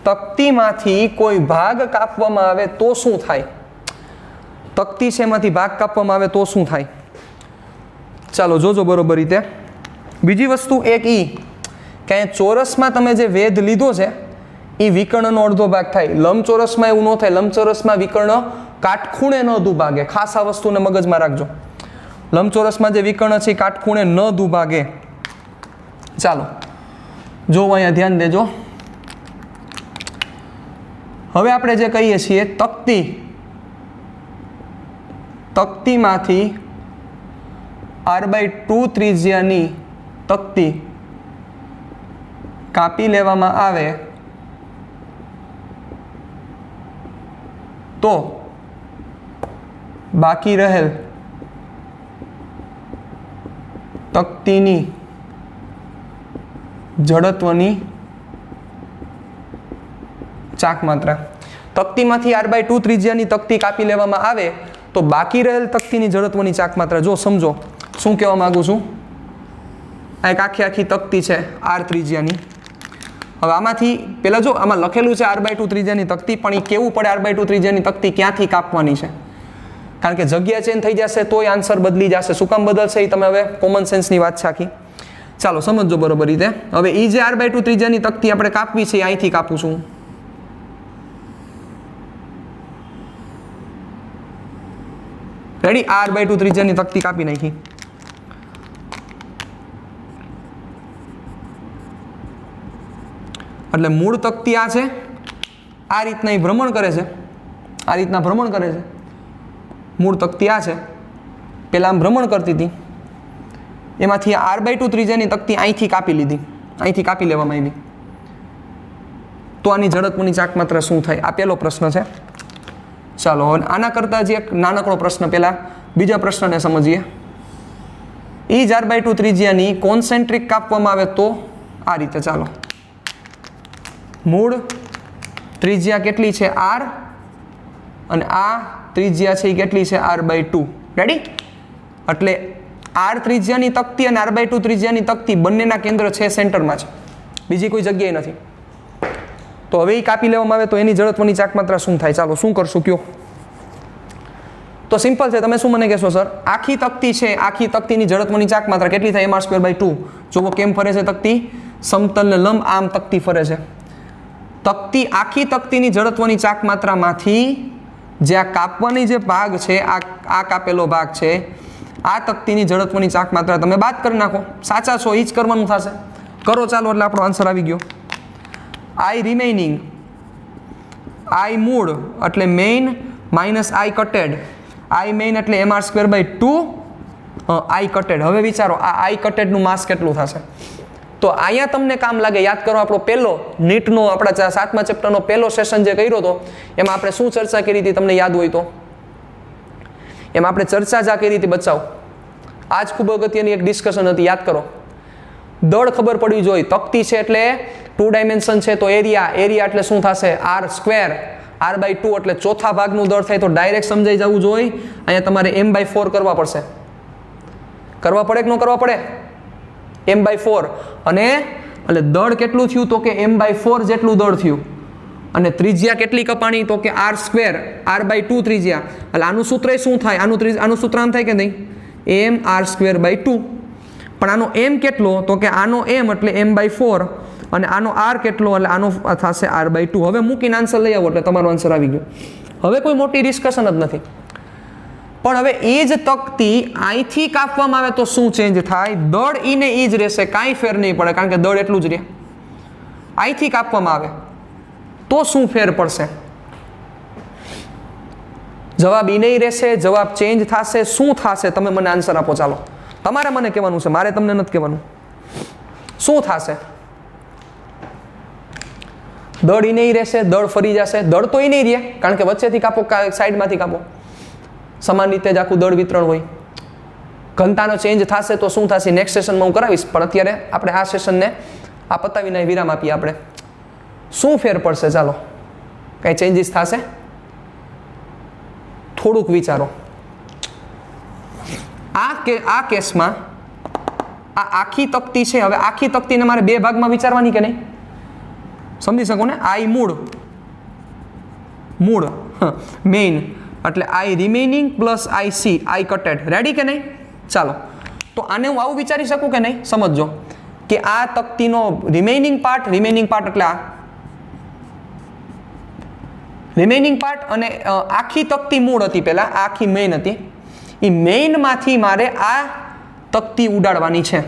A: તકતીમાંથી કોઈ ભાગ કાપવામાં આવે તો શું થાય તકતી છે એમાંથી ભાગ કાપવામાં આવે તો શું થાય ચાલો જોજો બરોબર રીતે બીજી વસ્તુ એક કે ચોરસમાં તમે જે વેધ લીધો છે એ વિકર્ણનો અડધો ભાગ થાય લંબચોરસમાં એવું ન થાય લંબચોરસમાં વિકર્ણ કાટખૂણે ન દુભાગે ખાસ આ વસ્તુને મગજમાં રાખજો લંબચોરસમાં જે વિકર્ણ છે એ કાટખૂણે ન દુભાગે ચાલો જો અહીંયા ધ્યાન દેજો હવે આપણે જે કહીએ છીએ તકતીમાંથી r/2 ત્રિજ્યાની તકતી કાપી લેવામાં આવે તો બાકી રહેલ તકતીની જડત્વની ચાક માત્રા. તકતીમાંથી r/2 ત્રિજ્યાની તકતી કાપી લેવામાં આવે તો બાકી રહેલ તકતીની જડત્વની ચાક માત્રા. જો સમજો શું કહેવા માંગુ છું. આ એક આખી તકતી છે r ત્રિજ્યાની. હવે આમાંથી પેલા જો આમાં લખેલું છે r/2 ત્રિજ્યાની તકતી, પણ એ કેવું પડે r/2 ત્રિજ્યાની તકતી ક્યાંથી કાપવાની છે? કારણ કે જગ્યા ચેન્જ થઈ જશે તોય આન્સર બદલી જશે. શું કામ બદલશે એ તમે હવે કોમન સેન્સની વાત છે આખી. ચાલો સમજો બરોબર રીતે. હવે એ જે r/2 ત્રિજ્યાની તકતી આપણે કાપવી છે અહીંથી કાપું છું. રેડી? r/2 ત્રિજ્યાની તકતી કાપી નાખી. એટલે મૂળ તકતી આ છે, આ રીતના એ ભ્રમણ કરે છે, આ રીતના ભ્રમણ કરે છે. મૂળ તકતી આ છે, પેલા આમ ભ્રમણ કરતી હતી, એમાંથી r/2 ત્રિજ્યાની તકતી અહીંથી કાપી લીધી, અહીંથી કાપી લેવામાં આવી. તો આની જડત્વની ચાક માત્રા શું થાય? આ પહેલો પ્રશ્ન છે. ચાલો આના કરતા જે એક નાનકડો પ્રશ્ન, પહેલા બીજા પ્રશ્નને સમજીએ. એ જ r/2 ત્રિજ્યાની કોન્સેન્ટ્રિક કાપવામાં આવે તો આ રીતે. ચાલો, મૂળ ત્રિજ્યા કેટલી છે? r, અને આ ત્રિજ્યા છે એ કેટલી છે? r/2. રેડી? એટલે r ત્રિજ્યાની તકતી અને r/2 ત્રિજ્યાની તકતી બંનેના કેન્દ્ર છે સેન્ટરમાં છે, બીજી કોઈ જગ્યાએ નથી. તો હવે એ કાપી લેવામાં આવે તો એની જડત્વની ચાક માત્રા શું થાય? ચાલો શું કરશું કયો? તો સિમ્પલ છે. તમે શું મને કહેશો સર? આખી તકતી છે, આખી તકતીની જડત્વની ચાક માત્રા કેટલી થાય? mr²/2. જોવો કેમ ફરે છે તકતી? સમતલને લંબ આમ તકતી ફરે છે. તકતી, આખી તકતીની જડત્વની ચાક માત્રામાંથી જે આ કાપવાની જે ભાગ છે, આ કાપેલો ભાગ છે, આ તકતીની જડત્વની ચાક માત્રા તમે બાદ કરી નાખો. સાચા છો એ જ કરવાનું થશે. કરો ચાલો, એટલે આપણો આન્સર આવી ગયો. I રિમેઇનિંગ, I મૂળ એટલે main minus I કટેડ. I main એટલે mr²/2 I કટેડ. હવે વિચારો આ I કટેડનું માસ કેટલું થશે? તો અહીંયા તમને કામ લાગે. યાદ કરો આપણો પહેલો નીટનો, આપણા 7મા ચેપ્ટરનો પહેલો સેશન જે કર્યો હતો એમાં આપણે શું ચર્ચા કરી હતી? તમને યાદ હોય તો એમાં આપણે ચર્ચા જ કરી હતી બચાવ. આ જ ખૂબ અગત્યની એક ડિસ્કશન હતી. યાદ કરો, દળ ખબર પડવી જોઈએ. તકતી છે એટલે 2 ડાયમેન્શન છે, તો એરિયા એટલે શું થશે? r². r/2 એટલે ચોથા ભાગનું દળ થાય, તો ડાયરેક્ટ સમજાઈ જવું જોઈએ. અહીંયા તમારે m/4 કરવા પડશે. કરવા પડે કે ન કરવા પડે? m/4. અને એટલે દળ કેટલું થયું? તો કે m/4 જેટલું દળ થયું. અને ત્રિજ્યા કેટલી કપાણી? તો કે r². r/2 ત્રિજ્યા. એટલે આનું સૂત્ર શું થાય? આનું સૂત્ર આમ થાય કે નહીં? mr²/2. પણ આનો m કેટલો? તો કે આનો m એટલે m/4 અને આનો r કેટલો? એટલે આનો થશે r/2. હવે મૂકીને આન્સર લઈ આવો એટલે તમારો આન્સર આવી ગયો. હવે કોઈ મોટી ડિસ્કશન જ નથી. પણ હવે એ જ તકતી અહીંથી કાપવામાં આવે તો શું ચેન્જ થાય? દળ ઈ ને ઈ જ રહેશે, કાંઈ ફેર નહીં પડે, કારણ કે દળ એટલું જ રહે. અહીંથી કાપવામાં આવે તો શું ફેર પડશે? જવાબ ઈ નહીં રહેશે, જવાબ ચેન્જ થશે. શું થશે? તમે મને આન્સર આપો. ચાલો, તમારે મને કહેવાનું છે, મારે તમને નથી કહેવાનું. શું થશે? દળ ઈ નહીં રહેશે, દળ ફરી જશે. દળ તો ઈ નહીં રહે, કારણ કે વચ્ચેથી કાપો, સાઈડમાંથી કાપો, સમાન રીતે જ આખું દળ વિતરણ હોય. ઘનતાનો ચેન્જ થશે તો શું થશે? નેક્સ્ટ સેશનમાં હું કરાવીશ, પણ અત્યારે આપણે આ સેશનને આ પતાવીને વિરામ આપીએ. આપણે શું ફેર પડશે? ચાલો, કઈ ચેન્જીસ થશે? થોડુંક વિચારો. આ કેસમાં આ આખી તકતી છે. હવે આખી તકતીને મારે બે ભાગમાં વિચારવાની કે નહીં? સમજી શકો ને? I મૂળ મેઇન એટલે I remaining plus IC, I cutted. Ready કે નહીં? ચાલો, તો આને હું આવું વિચારી શકું કે નહીં? સમજો કે આ તકતીનો રિમેઇનિંગ પાર્ટ એટલે આ રિમેઇનિંગ પાર્ટ, અને આખી તકતી મૂળ હતી પહેલા, આખી મેઇન હતી. એ મેઇનમાંથી મારે આ તકતી ઉડાડવાની છે.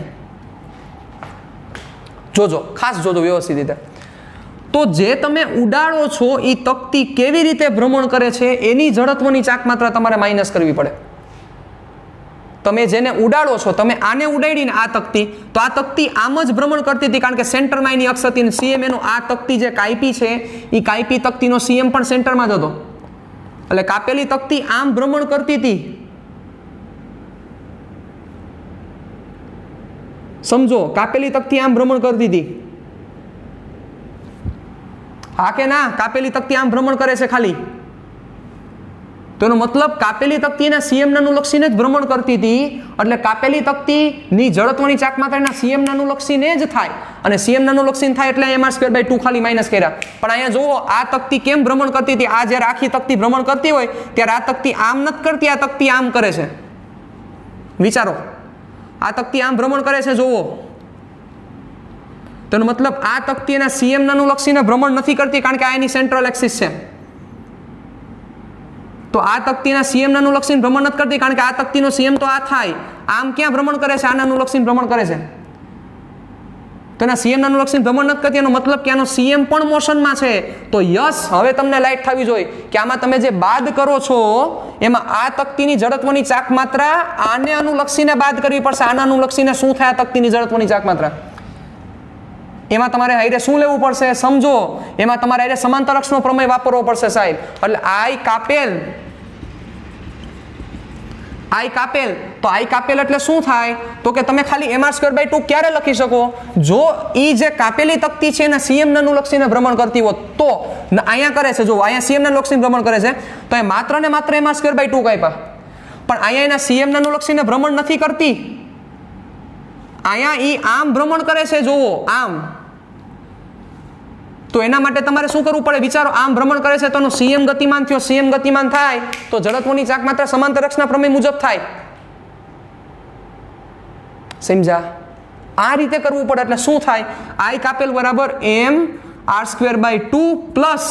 A: જોજો, ખાસ જોજો વ્યવસ્થિત રીતે. તો જે તમે ઉડાડો છો એ તકતી કેવી રીતે ભ્રમણ કરે છે એની જડત્વની ચાક માત્રા તમારે માઇનસ કરવી પડે. તમે જેને ઉડાડો છો, તમે આને ઉડાડીને આ તકતી, તો આ તકતી આમ જ ભ્રમણ કરતી હતી, કારણ કે સેન્ટરમાં એની અક્ષ હતી. સીએમ એનું આ તકતી જે કાપી છે એ કાપી તકતીનો સીએમ પણ સેન્ટરમાં જ હતો. એટલે કાપેલી તકતી આમ ભ્રમણ કરતી હતી. સમજો, કાપેલી તકતી આમ ભ્રમણ કરતી હતી. હા કે ના? કાપેલી તકતી આમ ભ્રમણ કરે છે ખાલી. તો એનો મતલબ કાપેલી તકતી એના સીએમના અનુલક્ષીને જ ભ્રમણ કરતી હતી. એટલે કાપેલી તકતીની જડત્વની ચાક માત્રા એના સીએમના અનુલક્ષીને જ થાય, અને સીએમના અનુલક્ષીને થાય એટલે mr²/2 ખાલી માઇનસ કર્યા. પણ અહીંયા જુઓ, આ તકતી કેમ ભ્રમણ કરતી હતી? આ જ્યારે આખી તકતી ભ્રમણ કરતી હોય ત્યારે આ તકતી આમ નથી કરતી, આ તકતી આમ કરે છે. વિચારો, આ તકતી આમ ભ્રમણ કરે છે, જુઓ. તેનો મતલબ આ તકતી એના સીએમના અનુલક્ષીને ભ્રમણ નથી કરતી, કારણ કે આ એની સેન્ટ્રલ એક્સિસ છે. તો આ તકતીના સીએમના અનુલક્ષીને ભ્રમણ નથી કરતી, કારણ કે આ તકતીનો સીએમ તો આ થાય. આમ ક્યાં ભ્રમણ કરે છે? આના અનુલક્ષીને ભ્રમણ કરે છે. તો એના સીએમના અનુલક્ષીને ભ્રમણ નથી કરતી, એનો મતલબ કે આનો સીએમ પણ મોશનમાં છે. તો યસ, હવે તમને લાઈટ થવી જોઈએ કે આમાં તમે જે બાદ કરો છો એમાં આ તકતીની જડત્વની ચાક માત્રા આને અનુલક્ષીને બાદ કરવી પડશે. આના અનુલક્ષીને શું થાય આ તકતીની જડત્વની ચાક માત્રા? એમાં તમારે હાઈરે શું લેવું પડશે? સમજો, એમાં તમારે હાઈરે સમાંતર અક્ષનો પ્રમેય વાપરવો પડશે સાહેબ. એટલે આઈ કાપેલ, તો આઈ કાપેલ એટલે શું થાય? તો કે તમે ખાલી mr²/2 ક્યારે લખી શકો? જો ઈ જે કાપેલી તકતી છે એના સીએમના અનુલક્ષીને ભ્રમણ કરતી હોત તો. અહીંયા કરે છે, જો અહીંયા સીએમના અનુલક્ષીને ભ્રમણ કરે છે, તો એ માત્ર ને માત્ર mr²/2 કાપ્યા. પણ અહીંયા એના સીએમના અનુલક્ષીને ભ્રમણ નથી કરતી. અહીંયા ઈ આમ ભ્રમણ કરે છે, જોવો, આમ. તો એના માટે તમારે શું કરવું પડે? વિચારો, આમ ભ્રમણ કરે છે તો એનું સીએમ ગતિમાન થયો. સીએમ ગતિમાન થાય તો જડત્વની ચાક માત્રા સમાંતર અક્ષના પ્રમેય મુજબ થાય. સમજા? આ રીતે કરવું પડે. એટલે શું થાય? આઈ કાપેલ બરાબર mr²/2 plus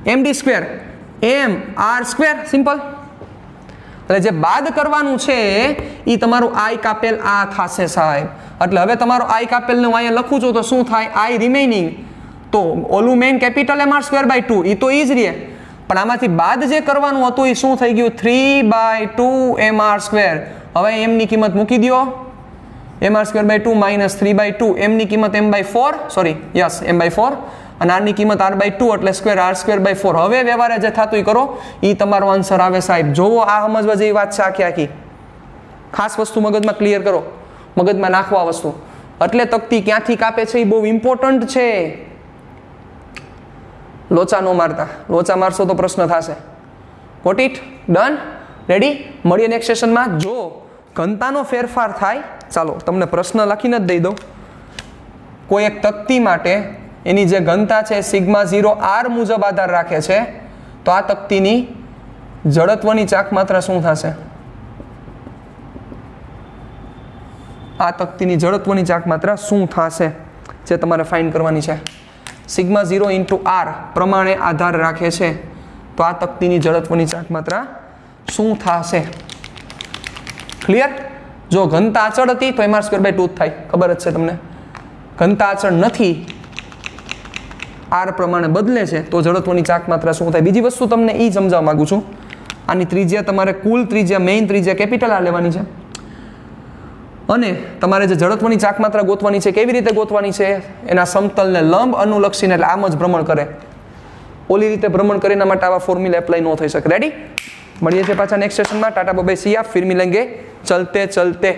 A: md², mr², simple. એટલે જે બાદ કરવાનું છે એ તમારું આઈ કાપેલ આ થશે સાહેબ. એટલે હવે તમારો આઈ કાપેલને હું અહીંયા લખું છું તો શું થાય? આઈ રિમેઇનિંગ, તો ઓલું મેઇન કેપિટલ mr²/2 એ તો એ જ રહે, પણ આમાંથી બાદ જે કરવાનું હતું એ શું થઈ ગયું? 3/2 mr². હવે m ની કિંમત મૂકી દો. mr²/2 માઇનસ 3/2, m ની કિંમત m/4, સોરી યસ m/4, અને r ની કિંમત r/2, એટલે સ્ક્વેર r²/4. હવે વ્યવહારે જે થતું એ કરો, એ તમારો આન્સર આવે સાહેબ. જોવો, આ સમજવા જેવી વાત છે આખી આખી. ખાસ વસ્તુ મગજમાં ક્લિયર કરો, મગજમાં નાખવા વસ્તુ. એટલે તકતી ક્યાંથી કાપે છે એ બહુ ઇમ્પોર્ટન્ટ છે. લોચા નો મારતા, લોચા મારશો તો પ્રશ્ન થશે. Got it? ડન? રેડી? મળીએ નેક્સ્ટ સેશનમાં. જો ઘનતાનો ફેરફાર થાય, ચાલો તમને પ્રશ્ન લખીને જ દઈ દઉં. કોઈ એક તકતી માટે એની જે ઘનતા છે σ0 r મુજબ આધાર રાખે છે, તો આ તકતીની જડત્વની ચાક માત્રા શું થશે? આ તકતીની જડત્વની ચાક માત્રા શું થશે જે તમારે ફાઇન્ડ કરવાની છે. σ0 × r પ્રમાણે આધાર રાખે છે, તો આ તકતીની જડત્વની ચાક માત્રા શું થશે? ક્લિયર? જો ઘનતા અચળ હતી તો mr²/2 જ થાય, ખબર જ છે તમને. ઘનતા અચળ નથી, r પ્રમાણે બદલે છે, તો જડત્વની ચાક માત્રા શું થાય? બીજી વસ્તુ તમને એ સમજાવવા માંગુ છું. આની ત્રિજ્યા તમારે કુલ ત્રિજ્યા, મેઇન ત્રિજ્યા કેપિટલ r લેવાની છે, અને તમારે જે જડત્વની ચાક માત્રા ગોતવાની છે, કેવી રીતે ગોતવાની છે? એના સમતલને લંબ અનુલક્ષીને, એટલે આમ જ ભ્રમણ કરે. ઓલી રીતે ભ્રમણ કરે, એના માટે આવા ફોર્મ્યુલા એપ્લાય ન થઈ શકે. રેડી? મળીએ છીએ પાછા નેક્સ્ટ સેશનમાં. ટાટા બાય બાય, સી યા, ફિર મિલેંગે ચલતે ચલતે.